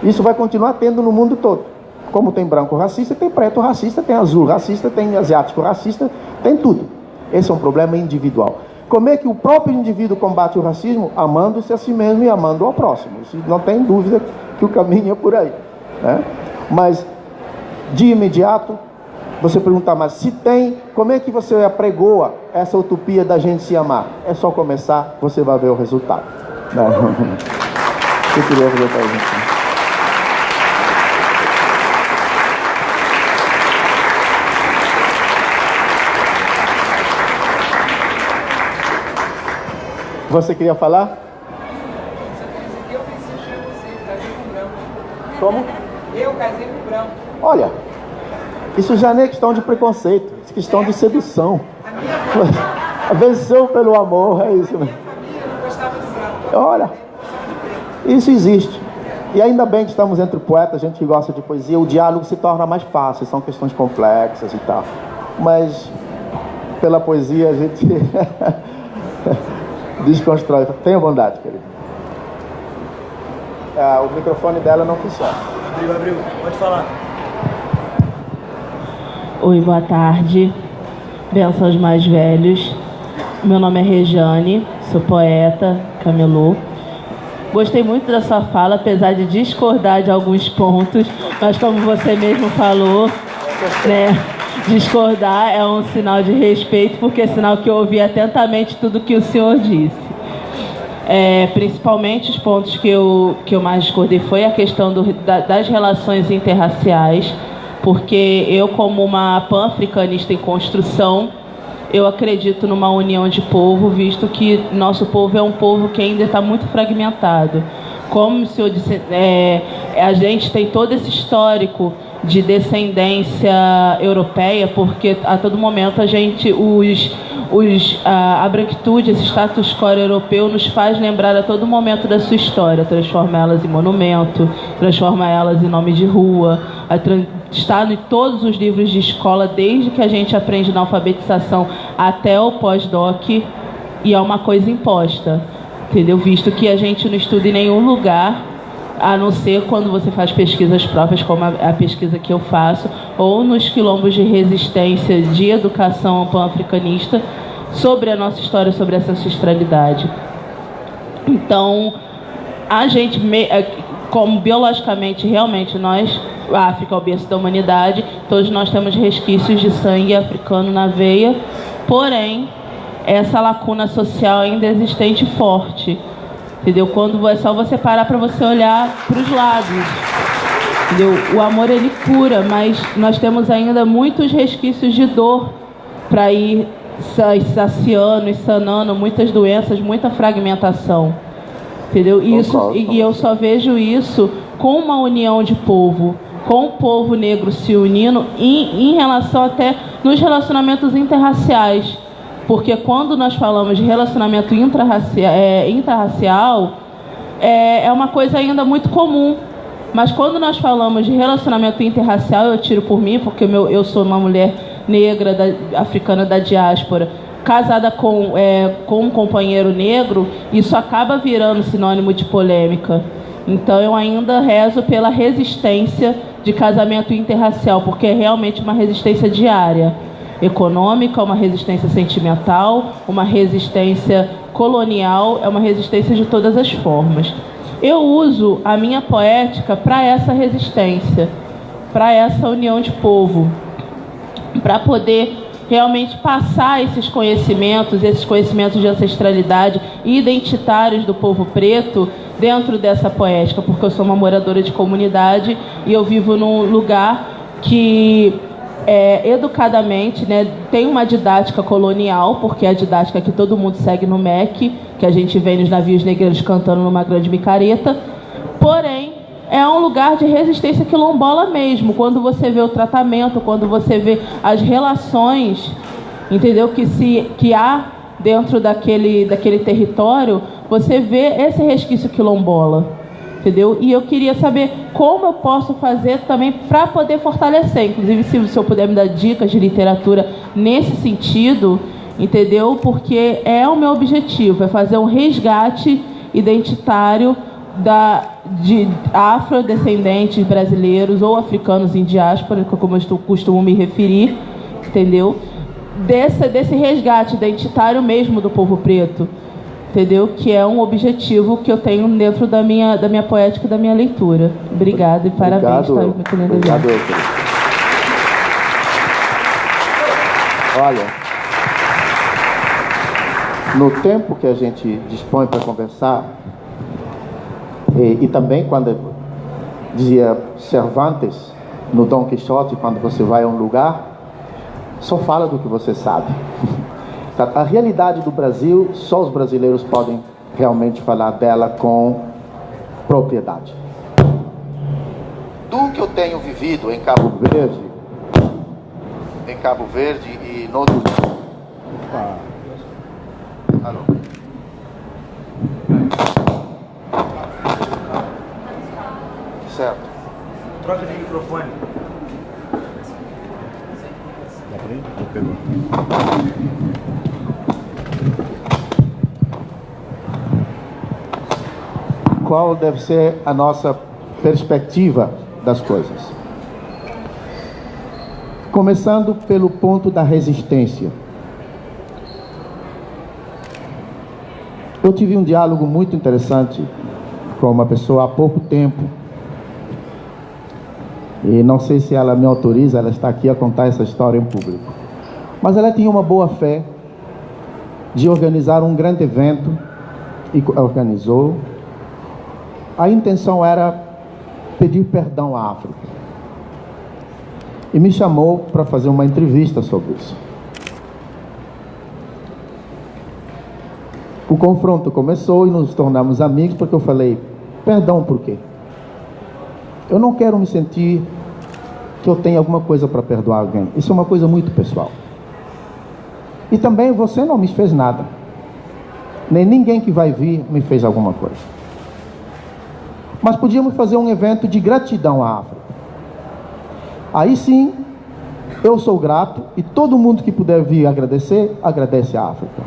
Isso vai continuar tendo no mundo todo. Como tem branco racista, tem preto racista, tem azul racista, tem asiático racista, tem tudo. Esse é um problema individual. Como é que o próprio indivíduo combate o racismo? Amando-se a si mesmo e amando ao próximo. Isso não tem dúvida que o caminho é por aí, né? Mas, de imediato, você perguntar: mas se tem, como é que você apregoa essa utopia da gente se amar? É só começar, você vai ver o resultado. Não. Eu queria fazer para a gente. Você queria falar?
Eu pensei em você, casei com branco.
Como?
Eu casei com branco.
Olha, isso já não é questão de preconceito, é questão de sedução. Venceu pelo amor, é isso mesmo. Olha, isso existe. E ainda bem que estamos entre poetas, gente que gosta de poesia, o diálogo se torna mais fácil, são questões complexas e tal. Mas, pela poesia, a gente desconstrói. Tenha bondade, querido. O microfone dela não funciona.
Abriu, pode falar.
Oi, boa tarde. Benção aos mais velhos. Meu nome é Rejane, sou poeta, camelô. Gostei muito da sua fala, apesar de discordar de alguns pontos, mas como você mesmo falou, né, discordar é um sinal de respeito, porque é sinal que eu ouvi atentamente tudo que o senhor disse. Principalmente os pontos que eu mais discordei foi a questão das relações interraciais, porque eu, como uma pan-africanista em construção, eu acredito numa união de povo, visto que nosso povo é um povo que ainda está muito fragmentado. Como o senhor disse, a gente tem todo esse histórico de descendência europeia, porque a todo momento a gente, a branquitude, esse status quo europeu nos faz lembrar a todo momento da sua história, transforma elas em monumento, transforma elas em nome de rua, está em todos os livros de escola, desde que a gente aprende na alfabetização até o pós-doc, e é uma coisa imposta, entendeu? Visto que a gente não estuda em nenhum lugar, a não ser quando você faz pesquisas próprias, como a pesquisa que eu faço, ou nos quilombos de resistência de educação pan-africanista, sobre a nossa história, sobre essa ancestralidade. Então, a gente, como biologicamente, realmente, nós, a África é o berço da humanidade, todos nós temos resquícios de sangue africano na veia, porém, essa lacuna social ainda existente e forte, entendeu? Quando é só você parar para você olhar para os lados, entendeu? O amor, ele cura, mas nós temos ainda muitos resquícios de dor para ir saciando e sanando muitas doenças, muita fragmentação, entendeu? E eu só vejo isso com uma união de povo, com o povo negro se unindo em relação até nos relacionamentos interraciais. Porque quando nós falamos de relacionamento intrarracial, é uma coisa ainda muito comum. Mas quando nós falamos de relacionamento interracial, eu tiro por mim, porque eu sou uma mulher negra, africana da diáspora, casada com um companheiro negro, isso acaba virando sinônimo de polêmica. Então eu ainda rezo pela resistência de casamento interracial, porque é realmente uma resistência diária. Econômica, uma resistência sentimental, uma resistência colonial, é uma resistência de todas as formas. Eu uso a minha poética para essa resistência, para essa união de povo, para poder realmente passar esses conhecimentos de ancestralidade e identitários do povo preto dentro dessa poética, porque eu sou uma moradora de comunidade e eu vivo num lugar que educadamente, né, tem uma didática colonial, porque é a didática que todo mundo segue no MEC, que a gente vê nos navios negreiros cantando numa grande micareta, porém é um lugar de resistência quilombola mesmo, quando você vê o tratamento, quando você vê as relações, entendeu, que há dentro daquele território, você vê esse resquício quilombola. Entendeu? E eu queria saber como eu posso fazer também para poder fortalecer. Inclusive, se o senhor puder me dar dicas de literatura nesse sentido, entendeu? Porque é o meu objetivo, é fazer um resgate identitário de afrodescendentes brasileiros ou africanos em diáspora, como eu costumo me referir, entendeu? Desse resgate identitário mesmo do povo preto. Entendeu? Que é um objetivo que eu tenho dentro da minha poética e da minha leitura. Obrigada e parabéns.
Obrigado. Olha, no tempo que a gente dispõe para conversar, e também quando dizia Cervantes, no Dom Quixote, quando você vai a um lugar, só fala do que você sabe. A realidade do Brasil, só os brasileiros podem realmente falar dela com propriedade. Do que eu tenho vivido em Cabo Verde e no outro... Alô. Certo.
Troca de microfone.
Qual deve ser a nossa perspectiva das coisas? Começando pelo ponto da resistência. Eu tive um diálogo muito interessante com uma pessoa há pouco tempo, e não sei se ela me autoriza, ela está aqui a contar essa história em público, mas ela tinha uma boa fé de organizar um grande evento, e organizou. A intenção era pedir perdão à África. E me chamou para fazer uma entrevista sobre isso. O confronto começou e nos tornamos amigos, porque eu falei, perdão por quê? Eu não quero me sentir que eu tenho alguma coisa para perdoar alguém. Isso é uma coisa muito pessoal. E também você não me fez nada. Nem ninguém que vai vir me fez alguma coisa. Mas podíamos fazer um evento de gratidão à África. Aí sim, eu sou grato e todo mundo que puder vir agradecer, agradece a África.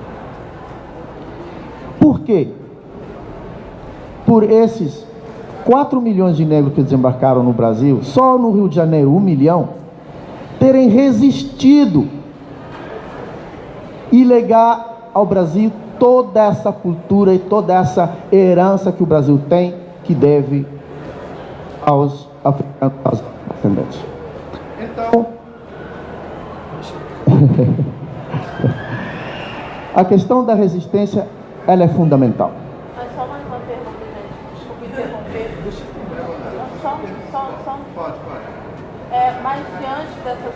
Por quê? Por esses 4 milhões de negros que desembarcaram no Brasil, só no Rio de Janeiro 1 milhão, terem resistido e legar ao Brasil toda essa cultura e toda essa herança que o Brasil tem, que deve aos africanos, aos descendentes. Então, a questão da resistência, ela é fundamental.
Mas só mais uma pergunta, gente. Desculpe interromper. Pode. Mas diante dessa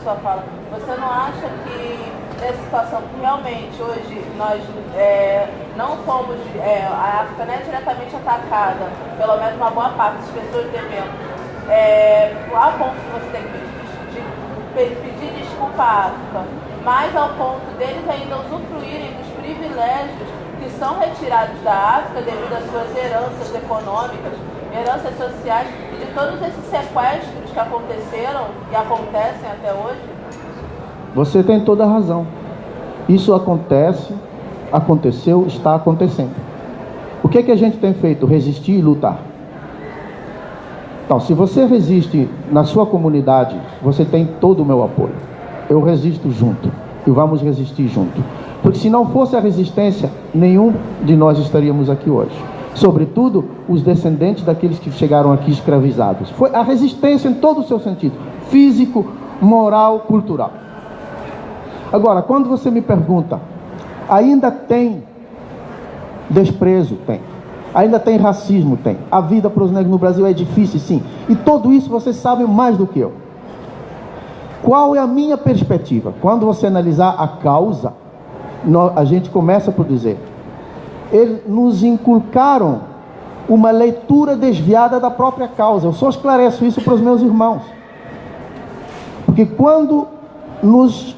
sua fala, você não acha que nessa situação que realmente hoje nós não somos, a África não é diretamente atacada, pelo menos uma boa parte das pessoas devendo, ao ponto que você tem que pedir desculpa à África, mas ao ponto deles ainda usufruírem dos privilégios que são retirados da África devido às suas heranças econômicas, heranças sociais e de todos esses sequestros que aconteceram e acontecem até hoje?
Você tem toda a razão. Isso aconteceu, está acontecendo. O que a gente tem feito? Resistir e lutar. Então, se você resiste na sua comunidade, você tem todo o meu apoio. Eu resisto junto e vamos resistir junto. Porque se não fosse a resistência, nenhum de nós estaríamos aqui hoje. Sobretudo os descendentes daqueles que chegaram aqui escravizados. Foi a resistência em todo o seu sentido, físico, moral, cultural. Agora, quando você me pergunta, ainda tem desprezo? Tem. Ainda tem racismo? Tem. A vida para os negros no Brasil é difícil, sim. E tudo isso vocês sabem mais do que eu. Qual é a minha perspectiva? Quando você analisar a causa, a gente começa por dizer, eles nos inculcaram uma leitura desviada da própria causa. Eu só esclareço isso para os meus irmãos. Porque quando nos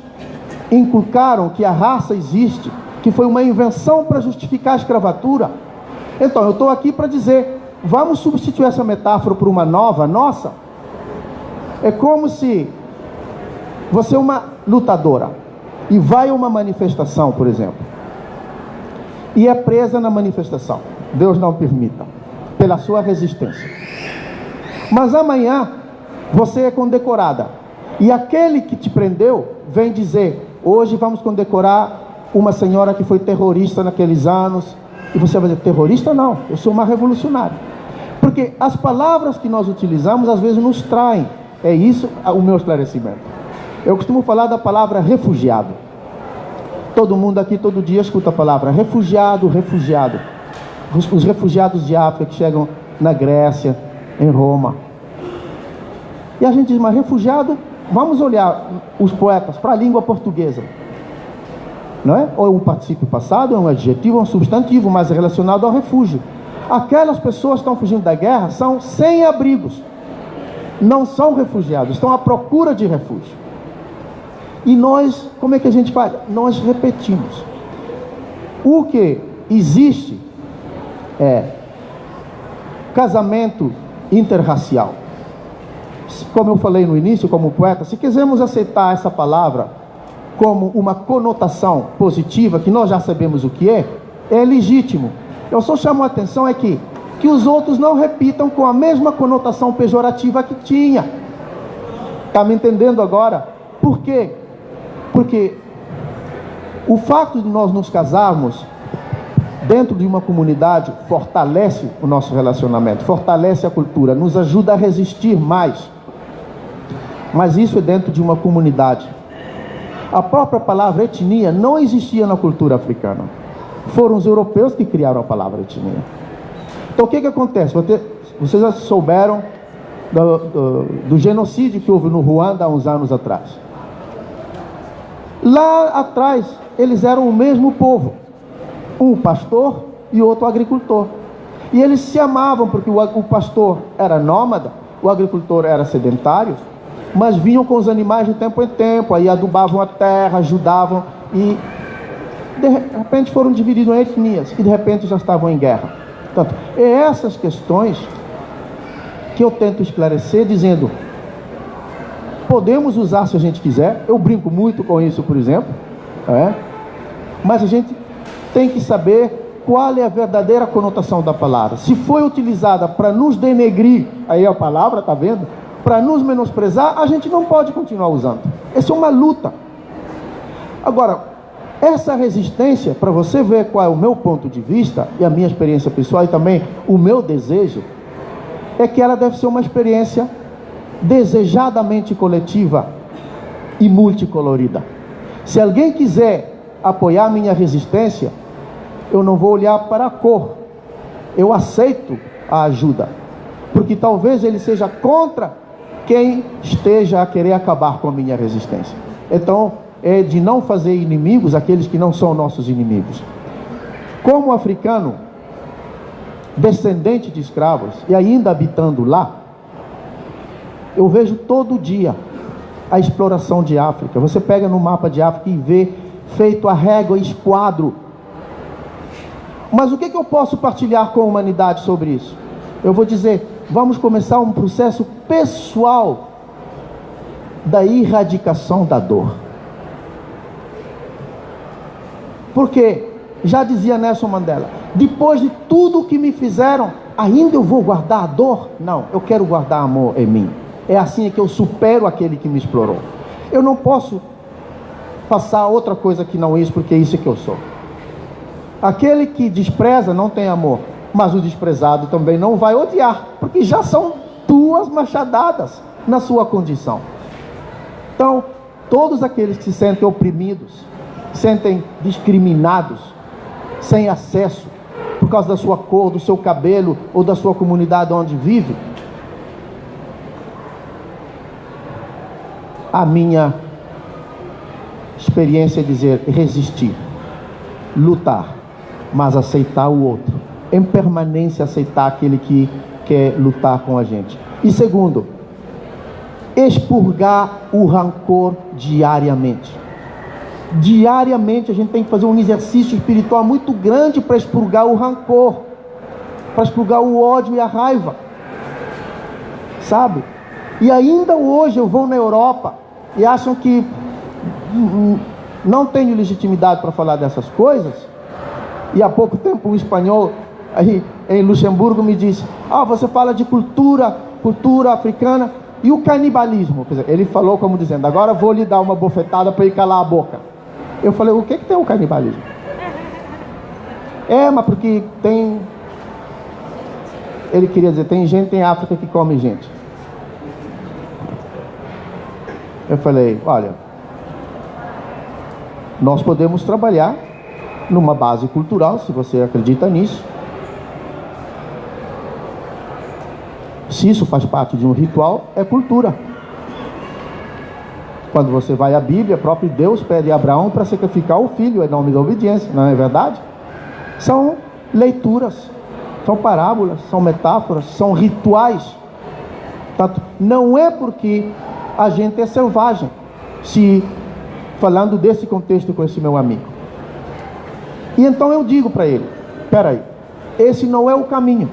inculcaram que a raça existe, que foi uma invenção para justificar a escravatura, então eu estou aqui para dizer, vamos substituir essa metáfora por uma nova, nossa. É como se você é uma lutadora e vai a uma manifestação, por exemplo, e é presa na manifestação, Deus não permita, pela sua resistência. Mas amanhã você é condecorada e aquele que te prendeu vem dizer, hoje vamos condecorar uma senhora que foi terrorista naqueles anos, e você vai dizer, terrorista não, eu sou uma revolucionária. Porque as palavras que nós utilizamos às vezes nos traem. É isso o meu esclarecimento. Eu costumo falar da palavra refugiado. Todo mundo aqui todo dia escuta a palavra refugiado, refugiado. Os refugiados de África que chegam na Grécia, em Roma. E a gente diz, mas refugiado, vamos olhar os poetas para a língua portuguesa. Não é? Ou é um particípio passado, é um adjetivo, é um substantivo, mas é relacionado ao refúgio. Aquelas pessoas que estão fugindo da guerra são sem-abrigos. Não são refugiados, estão à procura de refúgio. E nós, como é que a gente faz? Nós repetimos. O que existe é casamento interracial. Como eu falei no início, como poeta, se quisermos aceitar essa palavra como uma conotação positiva, que nós já sabemos o que é legítimo. Eu só chamo a atenção é que os outros não repitam com a mesma conotação pejorativa que tinha. Está me entendendo agora? Por quê? Porque o fato de nós nos casarmos dentro de uma comunidade fortalece o nosso relacionamento, fortalece a cultura, nos ajuda a resistir mais. Mas isso é dentro de uma comunidade. A própria palavra etnia não existia na cultura africana. Foram os europeus que criaram a palavra etnia. Então o que acontece? Vocês já souberam do genocídio que houve no Ruanda há uns anos atrás. Lá atrás, eles eram o mesmo povo. Um pastor e outro agricultor. E eles se amavam porque o pastor era nômada, o agricultor era sedentário, mas vinham com os animais de tempo em tempo, aí adubavam a terra, ajudavam e de repente foram divididos em etnias e de repente já estavam em guerra. Portanto, é essas questões que eu tento esclarecer dizendo, podemos usar se a gente quiser, eu brinco muito com isso, por exemplo, mas a gente tem que saber qual é a verdadeira conotação da palavra. Se foi utilizada para nos denegrir, aí a palavra, está vendo? Para nos menosprezar, a gente não pode continuar usando. Essa é uma luta. Agora, essa resistência, para você ver qual é o meu ponto de vista, e a minha experiência pessoal, e também o meu desejo, é que ela deve ser uma experiência desejadamente coletiva e multicolorida. Se alguém quiser apoiar minha resistência, eu não vou olhar para a cor, eu aceito a ajuda, porque talvez ele seja contra quem esteja a querer acabar com a minha resistência. Então, é de não fazer inimigos aqueles que não são nossos inimigos. Como africano, descendente de escravos e ainda habitando lá, eu vejo todo dia a exploração de África. Você pega no mapa de África e vê feito a régua e esquadro. Mas o que eu posso partilhar com a humanidade sobre isso? Eu vou dizer, vamos começar um processo pessoal da erradicação da dor. Porque, já dizia Nelson Mandela, depois de tudo que me fizeram, ainda eu vou guardar a dor? Não, eu quero guardar amor em mim. É assim que eu supero aquele que me explorou. Eu não posso passar outra coisa que não isso, porque é isso que eu sou. Aquele que despreza não tem amor, mas o desprezado também não vai odiar, porque já são duas machadadas na sua condição. Então, todos aqueles que se sentem oprimidos, sentem discriminados, sem acesso, por causa da sua cor, do seu cabelo, ou da sua comunidade onde vive, a minha experiência é dizer, resistir, lutar, mas aceitar o outro, em permanência aceitar aquele que quer lutar com a gente. E segundo, expurgar o rancor diariamente. Diariamente a gente tem que fazer um exercício espiritual muito grande para expurgar o rancor, para expurgar o ódio e a raiva, sabe? E ainda hoje eu vou na Europa e acham que não tenho legitimidade para falar dessas coisas. E há pouco tempo um espanhol aí em Luxemburgo me disse, você fala de cultura africana e o canibalismo. Quer dizer, ele falou como dizendo, agora vou lhe dar uma bofetada para ele calar a boca. Eu falei, o que tem o canibalismo? Mas porque tem... Ele queria dizer, tem gente em África que come gente. Eu falei, olha, nós podemos trabalhar numa base cultural, se você acredita nisso. Se isso faz parte de um ritual, é cultura. Quando você vai à Bíblia, próprio Deus pede a Abraão para sacrificar o filho em nome da obediência, não é verdade? São leituras, são parábolas, são metáforas, são rituais. Portanto, não é porque a gente é selvagem, falando desse contexto com esse meu amigo. E então eu digo para ele, espera aí, esse não é o caminho.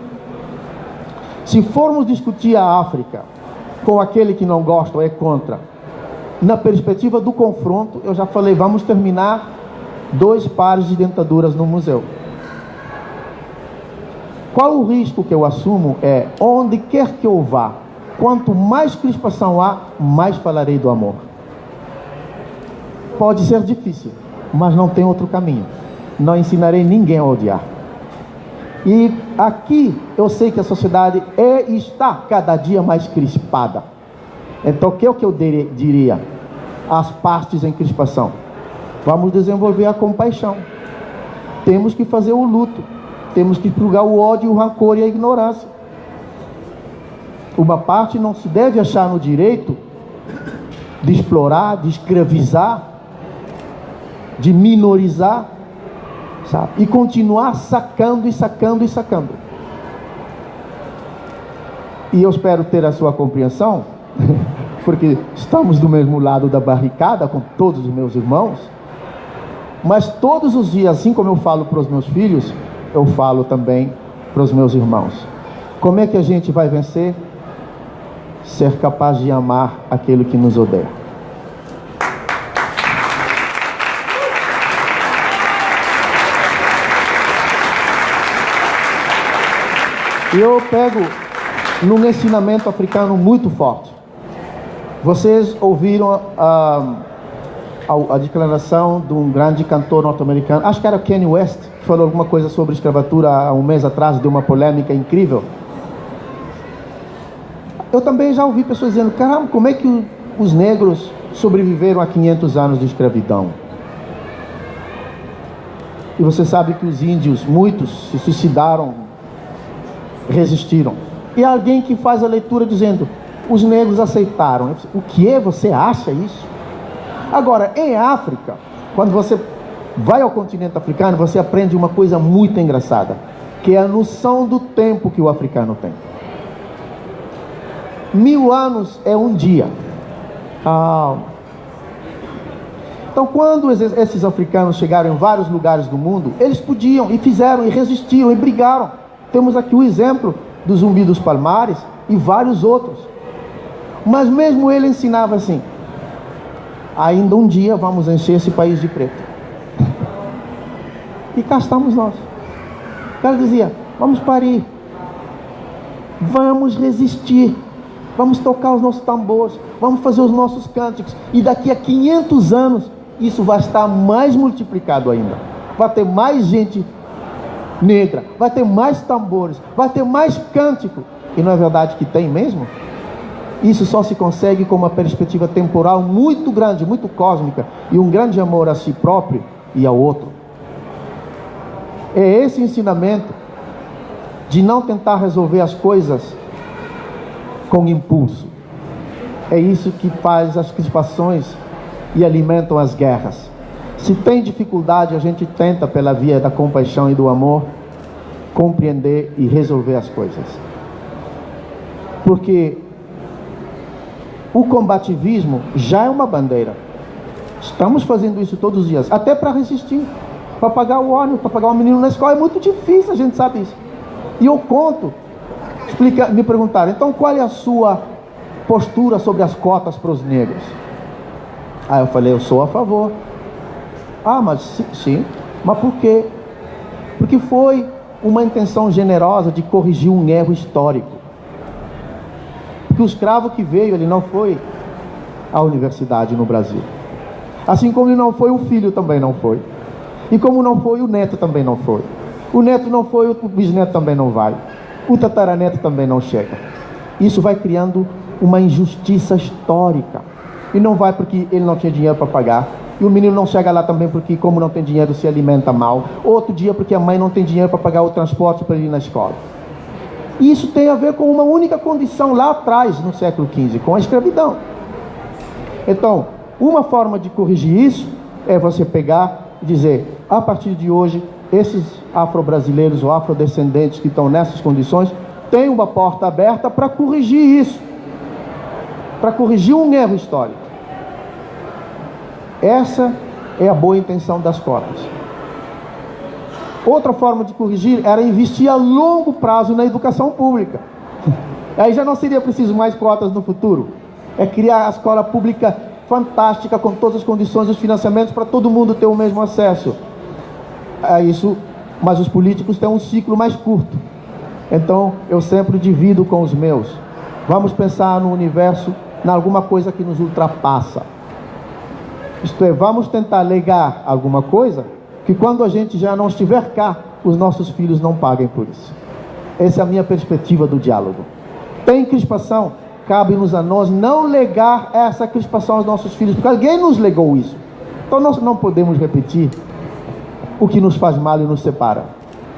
Se formos discutir a África com aquele que não gosta ou é contra, na perspectiva do confronto, eu já falei, vamos terminar 2 pares de dentaduras no museu. Qual o risco que eu assumo é, onde quer que eu vá, quanto mais crispação há, mais falarei do amor. Pode ser difícil, mas não tem outro caminho. Não ensinarei ninguém a odiar. E aqui eu sei que a sociedade está cada dia mais crispada. Então o que eu diria às partes em crispação? Vamos desenvolver a compaixão. Temos que fazer o luto. Temos que expurgar o ódio, o rancor e a ignorância. Uma parte não se deve achar no direito de explorar, de escravizar, de minorizar, sabe? E continuar sacando e sacando e sacando. E eu espero ter a sua compreensão, porque estamos do mesmo lado da barricada com todos os meus irmãos, mas todos os dias, assim como eu falo para os meus filhos, eu falo também para os meus irmãos. Como é que a gente vai vencer? ser capaz de amar aquele que nos odeia. Eu pego num ensinamento africano muito forte. Vocês ouviram a declaração de um grande cantor norte-americano, acho que era Kanye West, que falou alguma coisa sobre escravatura há um mês atrás, deu uma polêmica incrível. Eu também já ouvi pessoas dizendo, caramba, como é que os negros sobreviveram a 500 anos de escravidão? E você sabe que os índios, muitos, se suicidaram, resistiram. E há alguém que faz a leitura dizendo, os negros aceitaram. O que é? Você acha isso? Agora, em África, quando você vai ao continente africano, você aprende uma coisa muito engraçada, que é a noção do tempo que o africano tem. 1000 anos é um dia. Então, quando esses africanos chegaram em vários lugares do mundo, eles podiam, e fizeram, e resistiram, e brigaram. Temos aqui o exemplo do Zumbi dos Palmares e vários outros. Mas mesmo ele ensinava assim, ainda um dia vamos encher esse país de preto. E cá estamos nós. O cara dizia, vamos parir, vamos resistir, vamos tocar os nossos tambores, vamos fazer os nossos cânticos, e daqui a 500 anos isso vai estar mais multiplicado ainda. Vai ter mais gente negra, vai ter mais tambores, vai ter mais cântico. E não é verdade que tem mesmo? Isso só se consegue com uma perspectiva temporal muito grande, muito cósmica, e um grande amor a si próprio e ao outro. É esse ensinamento de não tentar resolver as coisas com impulso. É isso que faz as crispações e alimentam as guerras. Se tem dificuldade, a gente tenta, pela via da compaixão e do amor, compreender e resolver as coisas. Porque o combativismo já é uma bandeira. Estamos fazendo isso todos os dias, até para resistir, para pagar o ônibus, para pagar um menino na escola. É muito difícil, a gente sabe isso. E eu conto, me perguntaram, então qual é a sua postura sobre as cotas para os negros? Aí eu falei, eu sou a favor. Mas sim, mas por quê? Porque foi uma intenção generosa de corrigir um erro histórico. Porque o escravo que veio, ele não foi à universidade no Brasil. Assim como ele não foi, o filho também não foi. E como não foi, o neto também não foi. O neto não foi, o bisneto também não vai. O tataraneto também não chega. Isso vai criando uma injustiça histórica. E não vai porque ele não tinha dinheiro para pagar. E o menino não chega lá também porque, como não tem dinheiro, se alimenta mal. Outro dia porque a mãe não tem dinheiro para pagar o transporte para ele ir na escola. E isso tem a ver com uma única condição lá atrás, no século XV, com a escravidão. Então, uma forma de corrigir isso é você pegar e dizer, a partir de hoje, esses afro-brasileiros ou afrodescendentes que estão nessas condições, têm uma porta aberta para corrigir isso. Para corrigir um erro histórico. Essa é a boa intenção das cotas. Outra forma de corrigir era investir a longo prazo na educação pública. Aí já não seria preciso mais cotas no futuro. É criar a escola pública fantástica, com todas as condições, os financiamentos para todo mundo ter o mesmo acesso. É isso, mas os políticos têm um ciclo mais curto. Então eu sempre divido com os meus. Vamos pensar no universo, em alguma coisa que nos ultrapassa. Isto é, vamos tentar legar alguma coisa que quando a gente já não estiver cá, os nossos filhos não paguem por isso. Essa é a minha perspectiva do diálogo. Tem crispação, cabe-nos a nós não legar essa crispação aos nossos filhos, porque alguém nos legou isso. Então nós não podemos repetir o que nos faz mal e nos separa.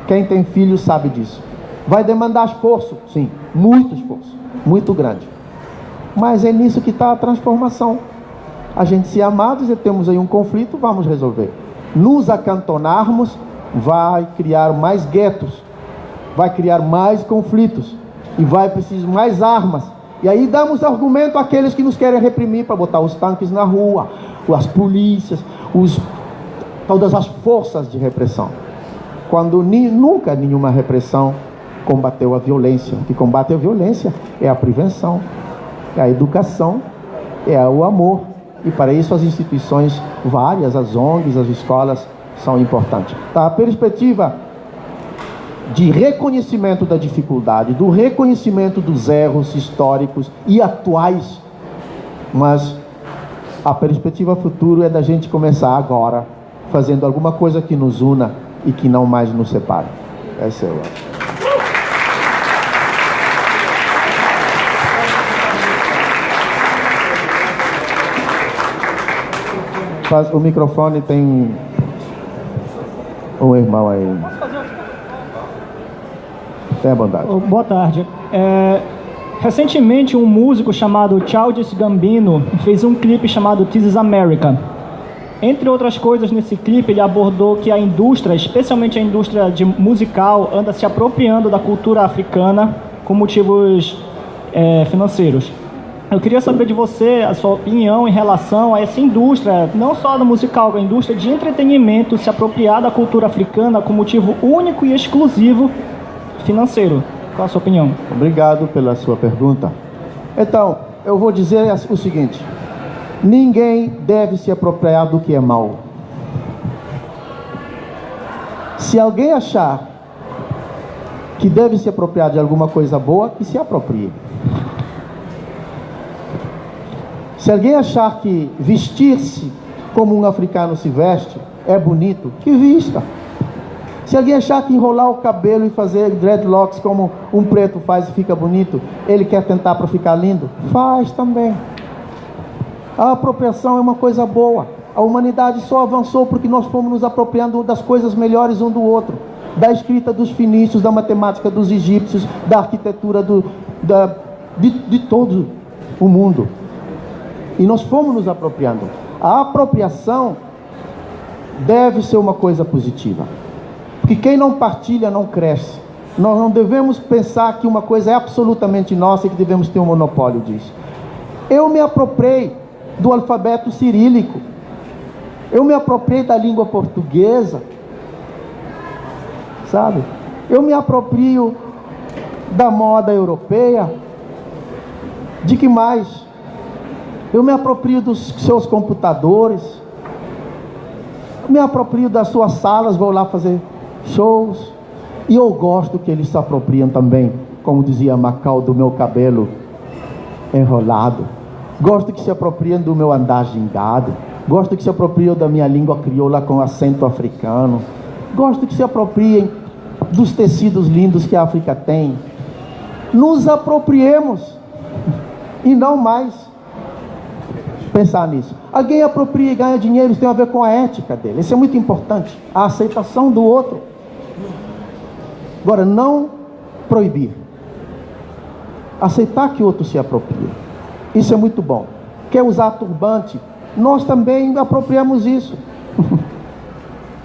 Quem tem filhos sabe disso. Vai demandar esforço, sim, muito esforço, muito grande. Mas é nisso que está a transformação. A gente se amar, dizer, temos aí um conflito, vamos resolver. Nos acantonarmos, vai criar mais guetos, vai criar mais conflitos, e vai precisar mais armas. E aí damos argumento àqueles que nos querem reprimir, para botar os tanques na rua, as polícias, todas as forças de repressão. Quando nunca nenhuma repressão combateu a violência. O que combate a violência é a prevenção. A educação é o amor. E para isso as instituições várias, as ONGs, as escolas são importantes. A perspectiva de reconhecimento da dificuldade, do reconhecimento dos erros históricos e atuais, mas a perspectiva futura é da gente começar agora, fazendo alguma coisa que nos una e que não mais nos separe. Essa é a... O microfone tem um irmão aí. Tenha bondade.
Boa tarde. Recentemente, um músico chamado Childish Gambino fez um clipe chamado This is America. Entre outras coisas, nesse clipe, ele abordou que a indústria, especialmente a indústria musical, anda se apropriando da cultura africana com motivos financeiros. Eu queria saber de você a sua opinião em relação a essa indústria, não só da musical, a indústria de entretenimento se apropriar da cultura africana com motivo único e exclusivo financeiro. Qual a sua opinião?
Obrigado pela sua pergunta. Então, eu vou dizer o seguinte: ninguém deve se apropriar do que é mal. Se alguém achar que deve se apropriar de alguma coisa boa, que se aproprie. Se alguém achar que vestir-se como um africano se veste é bonito, que vista. Se alguém achar que enrolar o cabelo e fazer dreadlocks como um preto faz e fica bonito, ele quer tentar para ficar lindo, faz também. A apropriação é uma coisa boa. A humanidade só avançou porque nós fomos nos apropriando das coisas melhores um do outro. Da escrita dos fenícios, da matemática dos egípcios, da arquitetura de todo o mundo. E nós fomos nos apropriando. A apropriação deve ser uma coisa positiva. Porque quem não partilha não cresce. Nós não devemos pensar que uma coisa é absolutamente nossa e que devemos ter um monopólio disso. Eu me apropriei do alfabeto cirílico. Eu me apropriei da língua portuguesa. Sabe? Eu me aproprio da moda europeia. De que mais? Eu me aproprio dos seus computadores. Eu me aproprio das suas salas, vou lá fazer shows. E eu gosto que eles se apropriam também, como dizia Macau, do meu cabelo enrolado. Gosto que se apropriem do meu andar gingado. Gosto que se apropriem da minha língua crioula com acento africano. Gosto que se apropriem dos tecidos lindos que a África tem. Nos apropriemos e não mais pensar nisso. Alguém apropria e ganha dinheiro, isso tem a ver com a ética dele. Isso é muito importante. A aceitação do outro. Agora, não proibir. Aceitar que o outro se aproprie. Isso é muito bom. Quer usar turbante? Nós também apropriamos isso.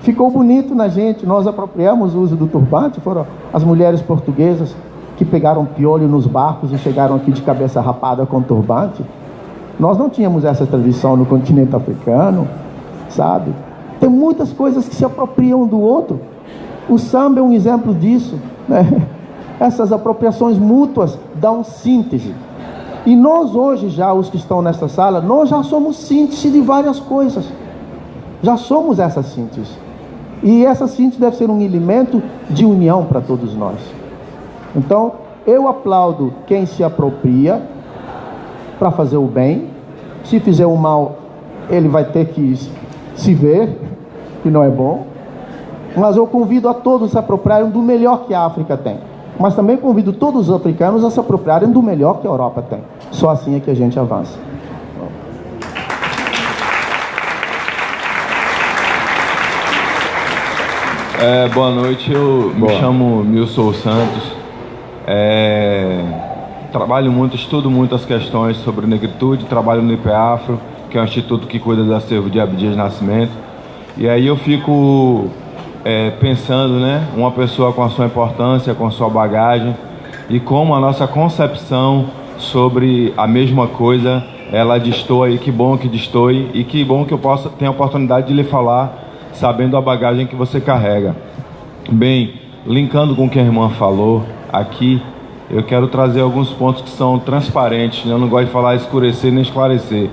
Ficou bonito na gente. Nós apropriamos o uso do turbante. Foram as mulheres portuguesas que pegaram piolho nos barcos e chegaram aqui de cabeça rapada com turbante. Nós não tínhamos essa tradição no continente africano, sabe? Tem muitas coisas que se apropriam do outro. O samba é um exemplo disso, né? Essas apropriações mútuas dão síntese. E nós hoje já, os que estão nesta sala, nós já somos síntese de várias coisas. Já somos essa síntese. E essa síntese deve ser um elemento de união para todos nós. Então, eu aplaudo quem se apropria para fazer o bem. Se fizer o mal, ele vai ter que se ver, que não é bom. Mas eu convido a todos a se apropriarem do melhor que a África tem. Mas também convido todos os africanos a se apropriarem do melhor que a Europa tem. Só assim é que a gente avança.
Boa noite, me chamo Milson Santos. Trabalho muito, estudo muito as questões sobre negritude, trabalho no IPAfro, que é um instituto que cuida do acervo de Abdias Nascimento. E aí eu fico pensando, né, uma pessoa com a sua importância, com a sua bagagem, e como a nossa concepção sobre a mesma coisa, ela destoa, e que bom que destoe, e que bom que eu possa ter a oportunidade de lhe falar, sabendo a bagagem que você carrega. Bem, linkando com o que a irmã falou aqui, eu quero trazer alguns pontos que são transparentes, né? Eu não gosto de falar escurecer nem esclarecer,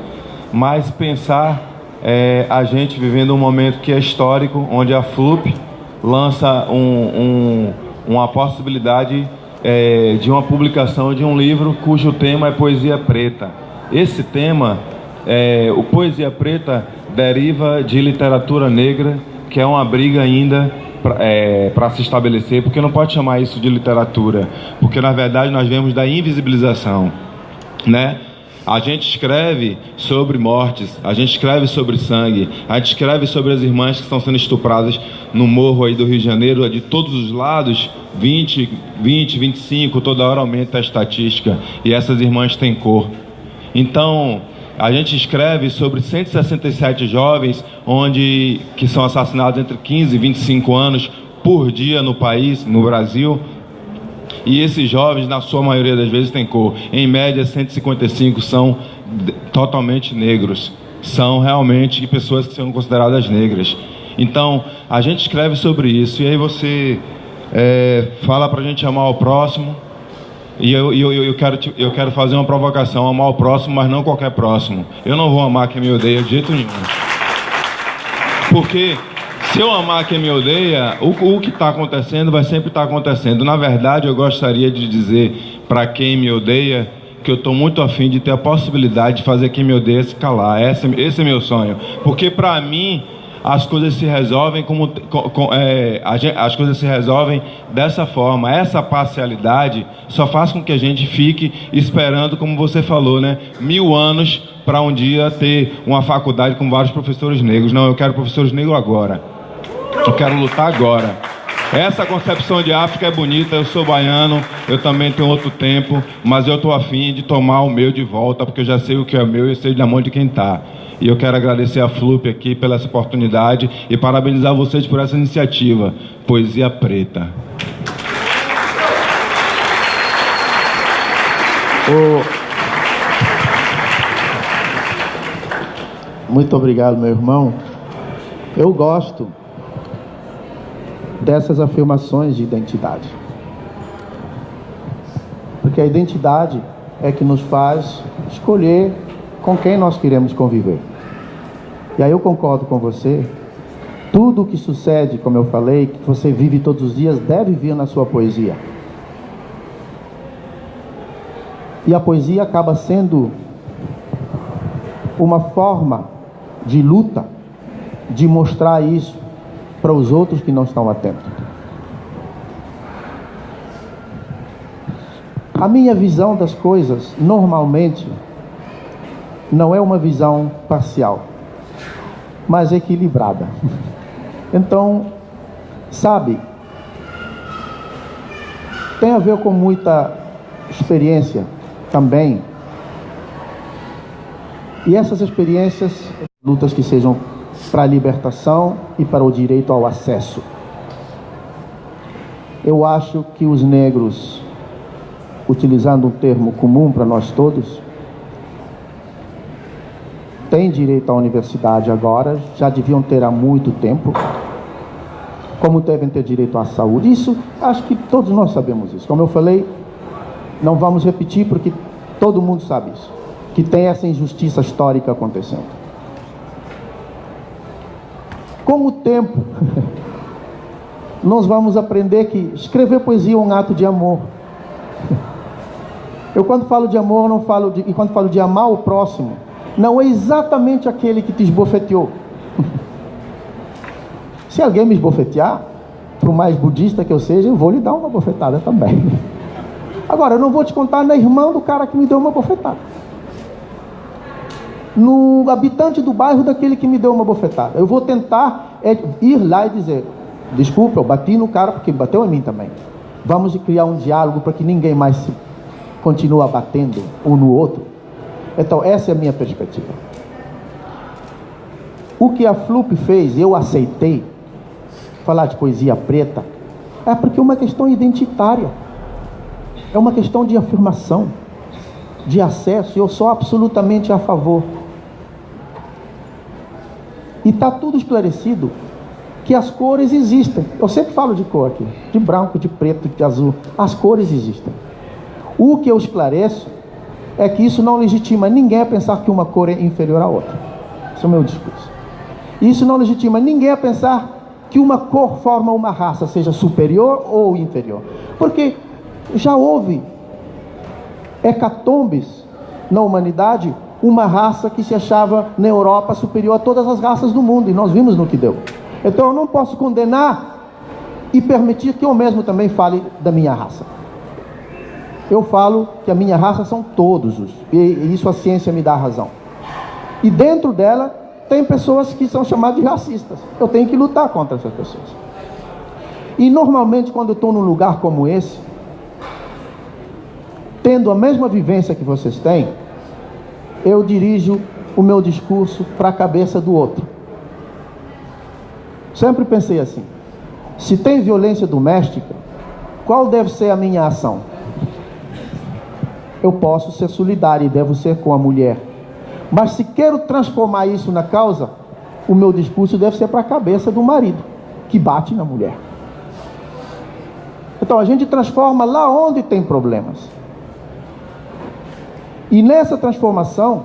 mas pensar a gente vivendo um momento que é histórico, onde a FLUP lança uma possibilidade de uma publicação de um livro cujo tema é poesia preta. Esse tema, o poesia preta, deriva de literatura negra, que é uma briga ainda para se estabelecer, porque não pode chamar isso de literatura, porque na verdade nós vemos da invisibilização, né? A gente escreve sobre mortes, a gente escreve sobre sangue, a gente escreve sobre as irmãs que estão sendo estupradas no morro aí do Rio de Janeiro, de todos os lados, 20, 25, toda hora aumenta a estatística, e essas irmãs têm cor. Então, a gente escreve sobre 167 jovens que são assassinados entre 15 e 25 anos por dia no país, no Brasil. E esses jovens, na sua maioria das vezes, têm cor. Em média, 155 são totalmente negros. São realmente pessoas que são consideradas negras. Então, a gente escreve sobre isso. E aí você fala pra gente amar o próximo. E eu quero fazer uma provocação. Amar o próximo, mas não qualquer próximo. Eu não vou amar quem me odeia de jeito nenhum. Porque se eu amar quem me odeia, o que está acontecendo vai sempre estar acontecendo. Na verdade, eu gostaria de dizer para quem me odeia que eu estou muito afim de ter a possibilidade de fazer quem me odeia se calar. Esse é meu sonho. Porque para mim, as coisas se resolvem as coisas se resolvem dessa forma. Essa parcialidade só faz com que a gente fique esperando, como você falou, né, 1000 anos para um dia ter uma faculdade com vários professores negros. Não, eu quero professores negros agora. Eu quero lutar agora. Essa concepção de África é bonita, eu sou baiano, eu também tenho outro tempo, mas eu estou afim de tomar o meu de volta, porque eu já sei o que é meu e eu sei na mão de quem está. E eu quero agradecer a FLUP aqui pela essa oportunidade e parabenizar vocês por essa iniciativa, Poesia Preta.
Muito obrigado, meu irmão. Eu gosto dessas afirmações de identidade, porque a identidade é que nos faz escolher com quem nós queremos conviver. E aí eu concordo com você. Tudo o que sucede, como eu falei, que você vive todos os dias, deve vir na sua poesia. E a poesia acaba sendo uma forma de luta, de mostrar isso para os outros que não estão atentos. A minha visão das coisas, normalmente, não é uma visão parcial, mas equilibrada. Então, sabe, tem a ver com muita experiência também. E essas experiências, lutas que sejam para a libertação e para o direito ao acesso. Eu acho que os negros, utilizando um termo comum para nós todos, têm direito à universidade agora, já deviam ter há muito tempo, como devem ter direito à saúde. Isso, acho que todos nós sabemos isso. Como eu falei, não vamos repetir porque todo mundo sabe isso, que tem essa injustiça histórica acontecendo. Com o tempo, nós vamos aprender que escrever poesia é um ato de amor. Eu, quando falo de amor, não falo de... E quando falo de amar o próximo, não é exatamente aquele que te esbofeteou. Se alguém me esbofetear, por mais budista que eu seja, eu vou lhe dar uma bofetada também. Agora, eu não vou te contar na irmã do cara que me deu uma bofetada, no habitante do bairro daquele que me deu uma bofetada. Eu vou tentar ir lá e dizer: desculpa, eu bati no cara porque bateu em mim também. Vamos criar um diálogo para que ninguém mais continue batendo um no outro. Então, essa é a minha perspectiva. O que a FLUP fez, eu aceitei falar de poesia preta, é porque é uma questão identitária, é uma questão de afirmação, de acesso, e eu sou absolutamente a favor. E está tudo esclarecido que as cores existem. Eu sempre falo de cor aqui, de branco, de preto, de azul. As cores existem. O que eu esclareço é que isso não legitima ninguém a pensar que uma cor é inferior à outra. Esse é o meu discurso. Isso não legitima ninguém a pensar que uma cor forma uma raça, seja superior ou inferior. Porque já houve hecatombes na humanidade, uma raça que se achava na Europa superior a todas as raças do mundo, e nós vimos no que deu. Então eu não posso condenar e permitir que eu mesmo também fale da minha raça. Eu falo que a minha raça são todos e isso a ciência me dá razão. E dentro dela tem pessoas que são chamadas de racistas. Eu tenho que lutar contra essas pessoas. E normalmente quando eu estou num lugar como esse, tendo a mesma vivência que vocês têm, eu dirijo o meu discurso para a cabeça do outro. Sempre pensei assim: se tem violência doméstica, qual deve ser a minha ação? Eu posso ser solidário e devo ser com a mulher. Mas se quero transformar isso na causa, o meu discurso deve ser para a cabeça do marido, que bate na mulher. Então a gente transforma lá onde tem problemas. E nessa transformação,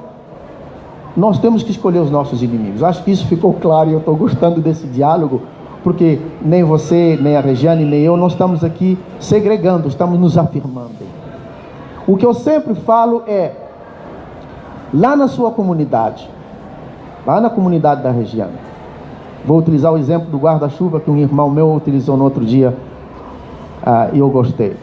nós temos que escolher os nossos inimigos. Acho que isso ficou claro e eu estou gostando desse diálogo, porque nem você, nem a Regiane, nem eu, não estamos aqui segregando, estamos nos afirmando. O que eu sempre falo é, lá na sua comunidade, lá na comunidade da Regiane, vou utilizar o exemplo do guarda-chuva que um irmão meu utilizou no outro dia, e eu gostei.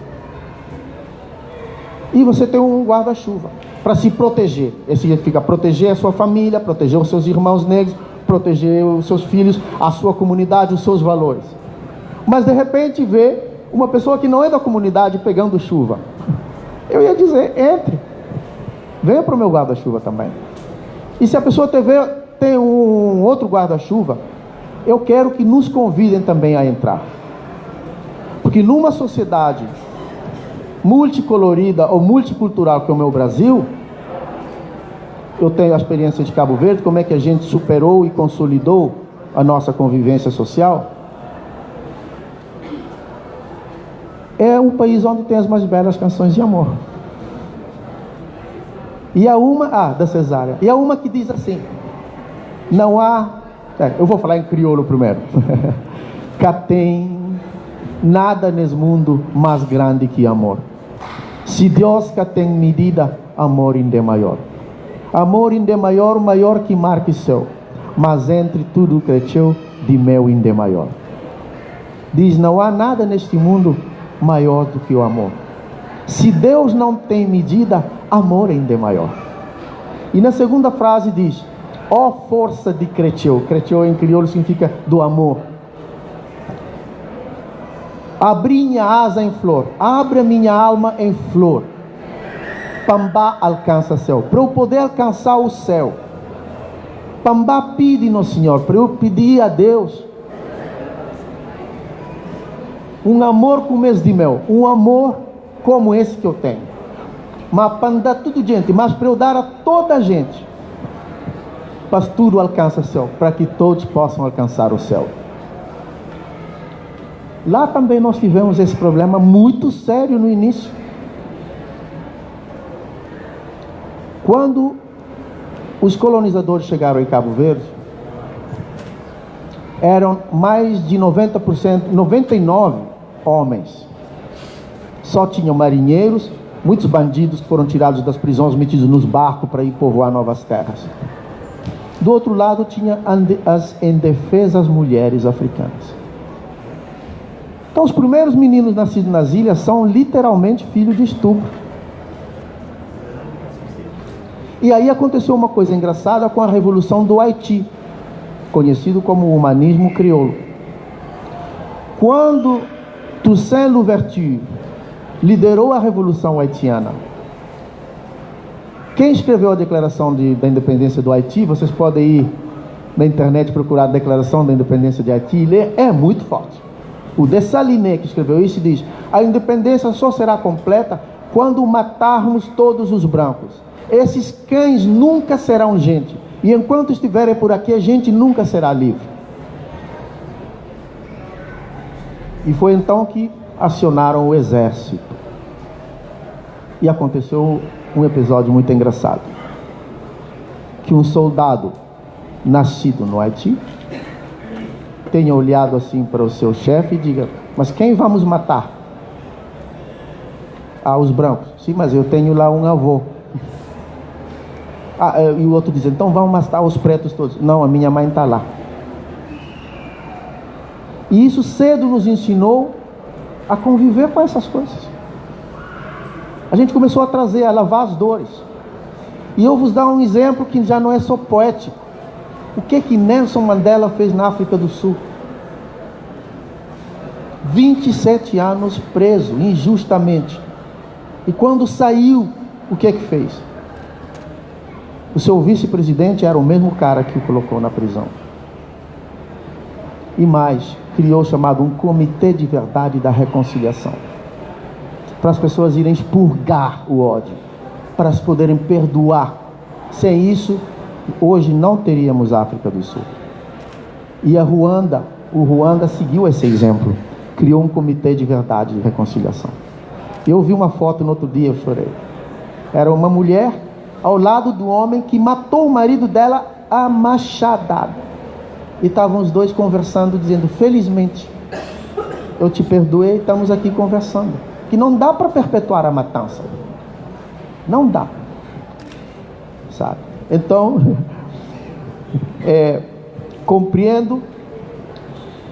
E você tem um guarda-chuva para se proteger. Esse significa proteger a sua família, proteger os seus irmãos negros, proteger os seus filhos, a sua comunidade, os seus valores. Mas de repente vê uma pessoa que não é da comunidade pegando chuva. Eu ia dizer, entre, venha para o meu guarda-chuva também. E se a pessoa tem um outro guarda-chuva, eu quero que nos convidem também a entrar. Porque numa sociedade multicolorida ou multicultural que é o meu Brasil, eu tenho a experiência de Cabo Verde, como é que a gente superou e consolidou a nossa convivência social. É um país onde tem as mais belas canções de amor. E há uma, da Cesária, e há uma que diz assim, não há, eu vou falar em crioulo primeiro, cá tem nada nesse mundo mais grande que amor. Se Deus cá tem medida, amor ainda é maior. Amor ainda é maior, maior que mar que céu, mas entre tudo cresceu, de meu ainda é maior. Diz, não há nada neste mundo maior do que o amor. Se Deus não tem medida, amor ainda é maior. E na segunda frase diz, ó força de cresceu. Cresceu em crioulo significa do amor. Abri minha asa em flor, abre a minha alma em flor. Pambá alcança o céu. Para eu poder alcançar o céu, Pambá pede no Senhor, para eu pedir a Deus um amor como esse de mel, um amor como esse que eu tenho. Mas para dar tudo gente, mas para eu dar a toda a gente, para tudo alcança o céu, para que todos possam alcançar o céu. Lá também nós tivemos esse problema muito sério no início. Quando os colonizadores chegaram em Cabo Verde, eram mais de 90%, 99 homens. Só tinham marinheiros, muitos bandidos que foram tirados das prisões, metidos nos barcos para ir povoar novas terras. Do outro lado tinha as indefesas mulheres africanas. Então os primeiros meninos nascidos nas ilhas são literalmente filhos de estupro. E aí aconteceu uma coisa engraçada com a Revolução do Haiti, conhecido como o humanismo crioulo. Quando Toussaint Louverture liderou a Revolução Haitiana, quem escreveu a Declaração da Independência do Haiti, vocês podem ir na internet procurar a Declaração da Independência de Haiti e ler, é muito forte. O Dessalines, que escreveu isso, diz, a independência só será completa quando matarmos todos os brancos. Esses cães nunca serão gente, e enquanto estiverem por aqui, a gente nunca será livre. E foi então que acionaram o exército. E aconteceu um episódio muito engraçado. Que um soldado nascido no Haiti tenha olhado assim para o seu chefe e diga: mas quem vamos matar? Ah, os brancos. Sim, mas eu tenho lá um avô. Ah, e o outro diz: então vamos matar os pretos todos. Não, a minha mãe está lá. E isso cedo nos ensinou a conviver com essas coisas. A gente começou a trazer, a lavar as dores. E eu vos dar um exemplo que já não é só poético. O que Nelson Mandela fez na África do Sul? 27 anos preso, injustamente. E quando saiu, o que fez? O seu vice-presidente era o mesmo cara que o colocou na prisão. E mais, criou o chamado um Comitê de Verdade e da Reconciliação. Para as pessoas irem expurgar o ódio, para as poderem perdoar. Sem isso, hoje não teríamos África do Sul. E o Ruanda seguiu esse exemplo. Criou um Comitê de Verdade e Reconciliação. Eu vi uma foto no outro dia, eu chorei. Era uma mulher ao lado do homem que matou o marido dela a machadada. E estavam os dois conversando, dizendo: felizmente, eu te perdoei, estamos aqui conversando. Que não dá para perpetuar a matança. Não dá. Sabe? Então, compreendo,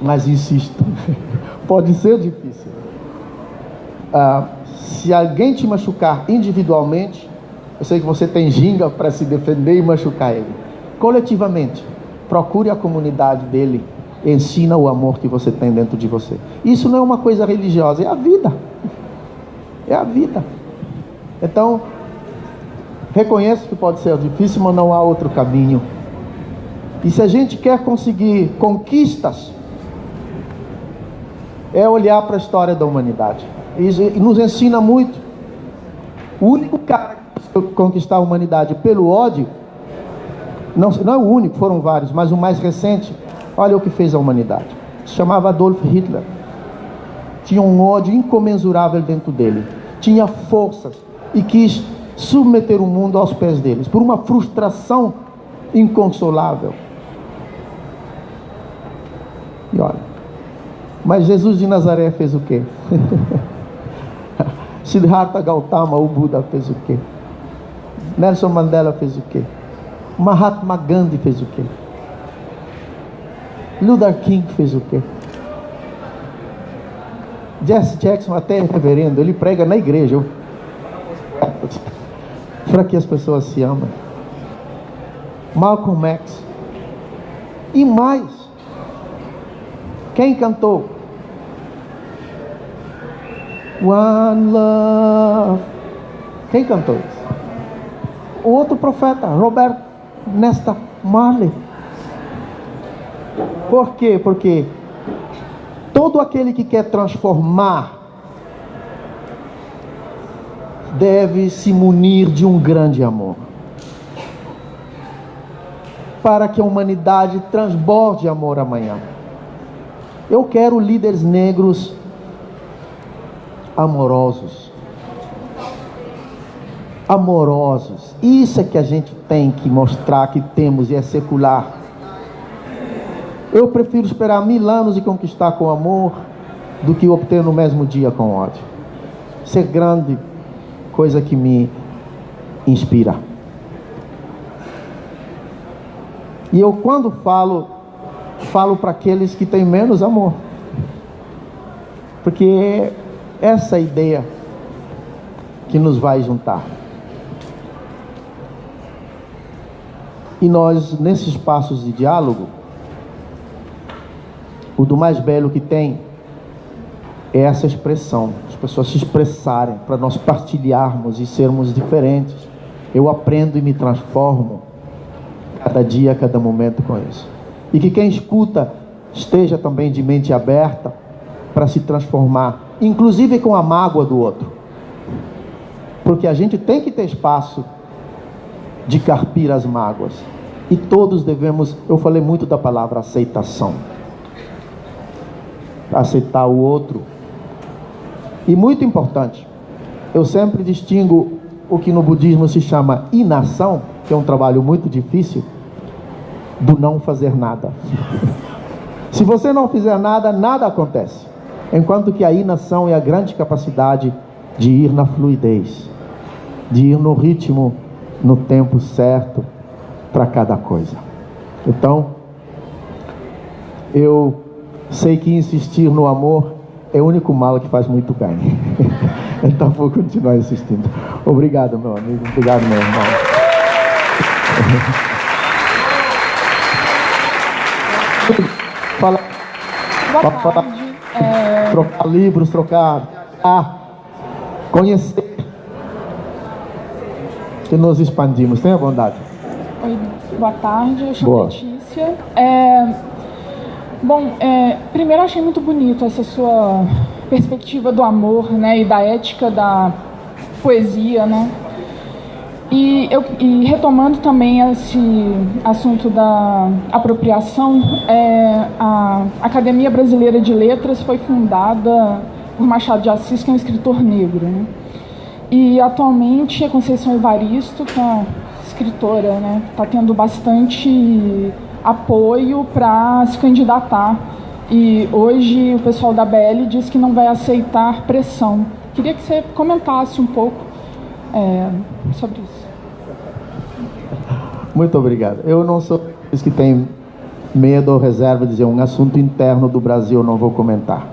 mas insisto, pode ser difícil. Se alguém te machucar individualmente, eu sei que você tem ginga para se defender e machucar ele. Coletivamente, procure a comunidade dele, ensina o amor que você tem dentro de você. Isso não é uma coisa religiosa, é a vida. É a vida. Então, reconheço que pode ser difícil, mas não há outro caminho. E se a gente quer conseguir conquistas, é olhar para a história da humanidade. Isso nos ensina muito. O único cara que conquistar a humanidade pelo ódio, não é o único, foram vários, mas o mais recente, olha o que fez a humanidade. Se chamava Adolf Hitler. Tinha um ódio incomensurável dentro dele. Tinha forças e quis submeter o mundo aos pés deles, por uma frustração inconsolável. E olha, mas Jesus de Nazaré fez o quê? Siddhartha Gautama, o Buda, fez o quê? Nelson Mandela fez o quê? Mahatma Gandhi fez o quê? Luther King fez o quê? Jesse Jackson até é reverendo, ele prega na igreja para que as pessoas se amem. Malcolm X e mais. Quem cantou? One Love. Quem cantou isso? O outro profeta, Robert Nesta Marley. Por quê? Porque todo aquele que quer transformar deve se munir de um grande amor, para que a humanidade transborde amor amanhã. Eu quero líderes negros amorosos. Amorosos. Isso é que a gente tem que mostrar que temos, e é secular. Eu prefiro esperar 1000 anos e conquistar com amor do que obter no mesmo dia com ódio. Isso é grande coisa que me inspira. E eu, quando falo para aqueles que têm menos amor, porque é essa ideia que nos vai juntar. E nós, nesses espaços de diálogo, o do mais belo que tem é essa expressão, as pessoas se expressarem, para nós partilharmos e sermos diferentes. Eu aprendo e me transformo cada dia, cada momento com isso. E que quem escuta esteja também de mente aberta para se transformar, inclusive com a mágoa do outro. Porque a gente tem que ter espaço de carpir as mágoas. E todos devemos, eu falei muito da palavra aceitação. Aceitar o outro. E muito importante, eu sempre distingo o que no budismo se chama inação, que é um trabalho muito difícil, do não fazer nada. Se você não fizer nada, nada acontece. Enquanto que a inação é a grande capacidade de ir na fluidez, de ir no ritmo, no tempo certo para cada coisa. Então, eu sei que insistir no amor é o único mal que faz muito bem. Então vou continuar insistindo. Obrigado, meu amigo. Obrigado, meu irmão. Fala.
Boa tarde.
Trocar livros, conhecer. Que nos expandimos. Tenha bondade.
Oi, boa tarde. Eu chamo Letícia. Primeiro eu achei muito bonito essa sua perspectiva do amor, né, e da ética da poesia, né? E retomando também esse assunto da apropriação, a Academia Brasileira de Letras foi fundada por Machado de Assis, que é um escritor negro, né? E atualmente a Conceição Evaristo, que é uma escritora, né, está tendo bastante apoio para se candidatar. E hoje o pessoal da BL diz que não vai aceitar pressão. Queria que você comentasse um pouco sobre isso.
Muito obrigado. Eu não sou dos que tem medo ou reserva de dizer um assunto interno do Brasil eu não vou comentar.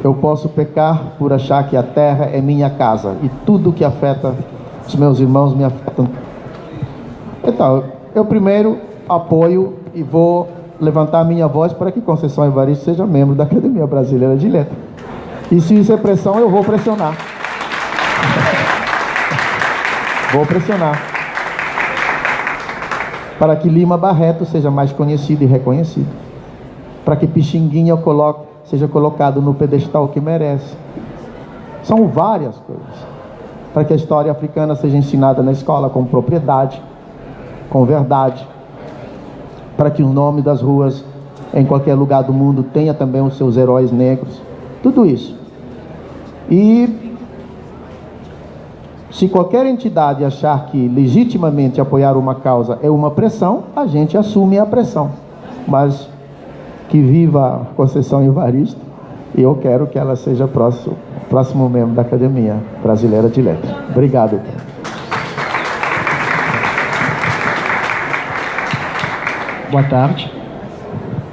Eu posso pecar por achar que a terra é minha casa e tudo que afeta os meus irmãos me afeta. Então, eu primeiro apoio e vou levantar minha voz para que Conceição Evaristo seja membro da Academia Brasileira de Letras. E se isso é pressão, eu vou pressionar. Vou pressionar. Para que Lima Barreto seja mais conhecido e reconhecido. Para que Pixinguinha seja colocado no pedestal que merece. São várias coisas. Para que a história africana seja ensinada na escola com propriedade, com verdade. Para que o nome das ruas em qualquer lugar do mundo tenha também os seus heróis negros. Tudo isso. E se qualquer entidade achar que legitimamente apoiar uma causa é uma pressão, a gente assume a pressão. Mas que viva a Conceição Evaristo, e eu quero que ela seja próximo membro da Academia Brasileira de Letras. Obrigado.
Boa tarde.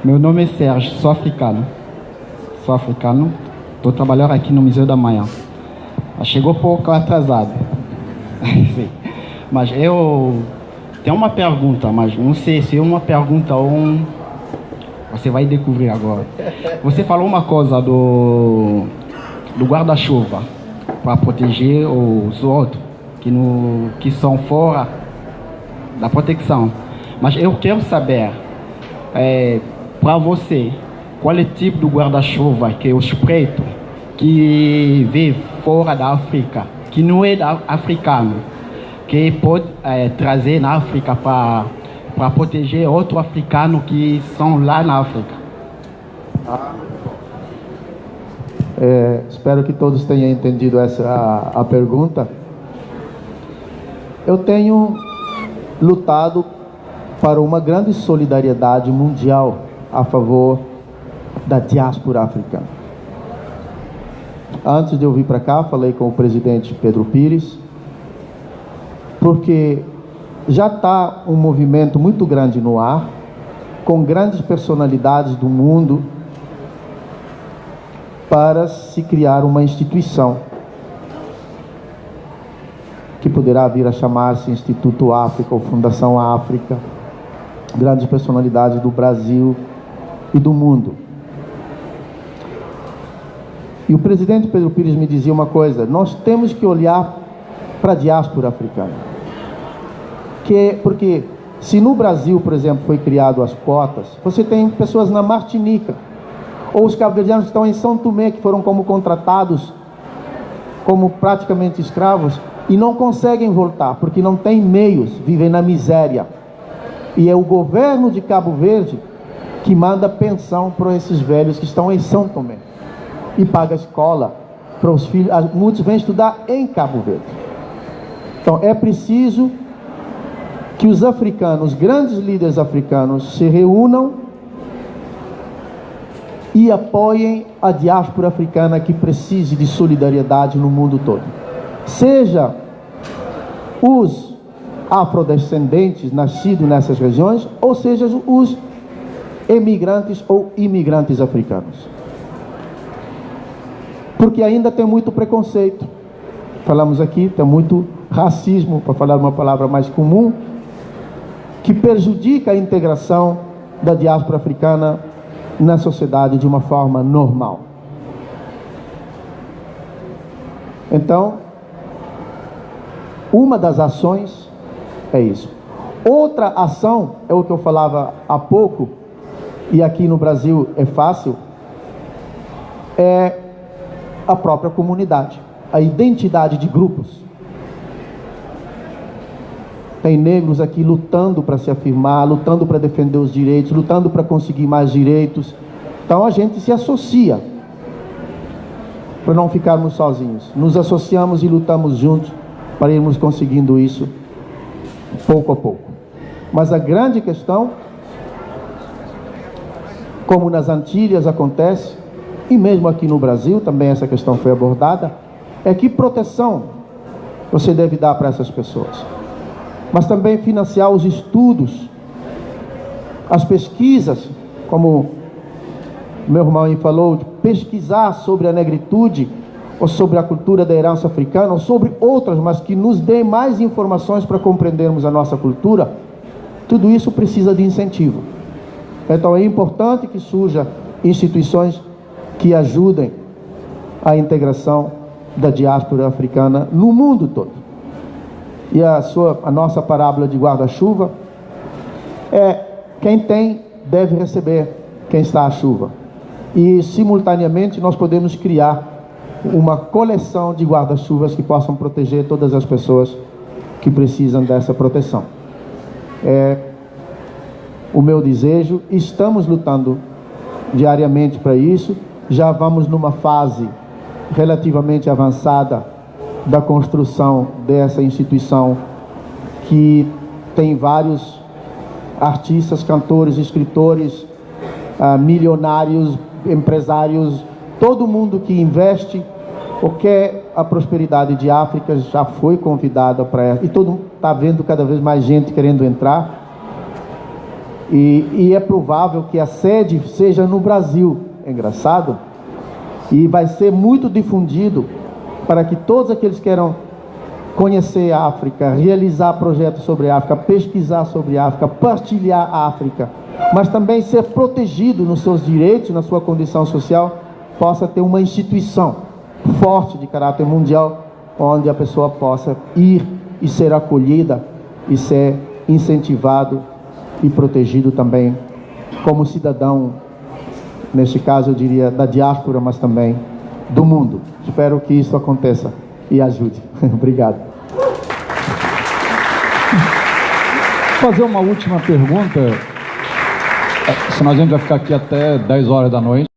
Meu nome é Sérgio, sou africano. Estou trabalhando aqui no Museu da Manhã. Chegou pouco atrasado. Sim. Mas eu tenho uma pergunta, mas não sei se é uma pergunta ou você vai descobrir agora. Você falou uma coisa do guarda-chuva para proteger os outros que são fora da proteção. Mas eu quero saber, para você, qual é o tipo do guarda-chuva que os pretos que vê fora da África, que não é africano, que pode trazer na África para proteger outros africanos que são lá na África?
Espero que todos tenham entendido a pergunta. Eu tenho lutado para uma grande solidariedade mundial a favor da diáspora africana. Antes de eu vir para cá, falei com o presidente Pedro Pires, porque já está um movimento muito grande no ar, com grandes personalidades do mundo, para se criar uma instituição que poderá vir a chamar-se Instituto África ou Fundação África. Grandes personalidades do Brasil e do mundo. E o presidente Pedro Pires me dizia uma coisa: nós temos que olhar para a diáspora africana. Porque se no Brasil, por exemplo, foi criado as cotas, você tem pessoas na Martinica, ou os cabo-verdianos que estão em São Tomé, que foram como contratados, como praticamente escravos, e não conseguem voltar, porque não têm meios, vivem na miséria. E é o governo de Cabo Verde que manda pensão para esses velhos que estão em São Tomé. E paga escola, para os filhos, muitos vêm estudar em Cabo Verde. Então é preciso que os africanos, grandes líderes africanos, se reúnam e apoiem a diáspora africana que precise de solidariedade no mundo todo. Seja os afrodescendentes nascidos nessas regiões, ou seja os emigrantes ou imigrantes africanos. Porque ainda tem muito preconceito. Falamos aqui, tem muito racismo, para falar uma palavra mais comum, que prejudica a integração da diáspora africana na sociedade de uma forma normal. Então, uma das ações é isso. Outra ação é o que eu falava há pouco, e aqui no Brasil é fácil, é a própria comunidade, a identidade de grupos. Tem negros aqui lutando para se afirmar, lutando para defender os direitos, lutando para conseguir mais direitos. Então a gente se associa para não ficarmos sozinhos. Nos associamos e lutamos juntos para irmos conseguindo isso pouco a pouco. Mas a grande questão, como nas Antilhas acontece, e mesmo aqui no Brasil também essa questão foi abordada, é que proteção você deve dar para essas pessoas. Mas também financiar os estudos, as pesquisas, como meu irmão aí falou, de pesquisar sobre a negritude, ou sobre a cultura da herança africana, ou sobre outras, mas que nos dê mais informações para compreendermos a nossa cultura. Tudo isso precisa de incentivo. Então é importante que surjam instituições que ajudem a integração da diáspora africana no mundo todo. E a nossa parábola de guarda-chuva é: quem tem deve receber quem está à chuva. E simultaneamente nós podemos criar uma coleção de guarda-chuvas que possam proteger todas as pessoas que precisam dessa proteção. É o meu desejo. Estamos lutando diariamente para isso. Já vamos numa fase relativamente avançada da construção dessa instituição, que tem vários artistas, cantores, escritores, milionários, empresários, todo mundo que investe ou quer a prosperidade de África já foi convidada para, e todo mundo está vendo cada vez mais gente querendo entrar, e é provável que a sede seja no Brasil. É engraçado, e vai ser muito difundido para que todos aqueles que queiram conhecer a África, realizar projetos sobre a África, pesquisar sobre a África, partilhar a África, mas também ser protegido nos seus direitos, na sua condição social, possa ter uma instituição forte de caráter mundial, onde a pessoa possa ir e ser acolhida e ser incentivado e protegido também como cidadão, neste caso eu diria da diáspora, mas também do mundo. Espero que isso aconteça e ajude. Obrigado.
Vou fazer uma última pergunta, senão a gente vai ficar aqui até 10 horas da noite.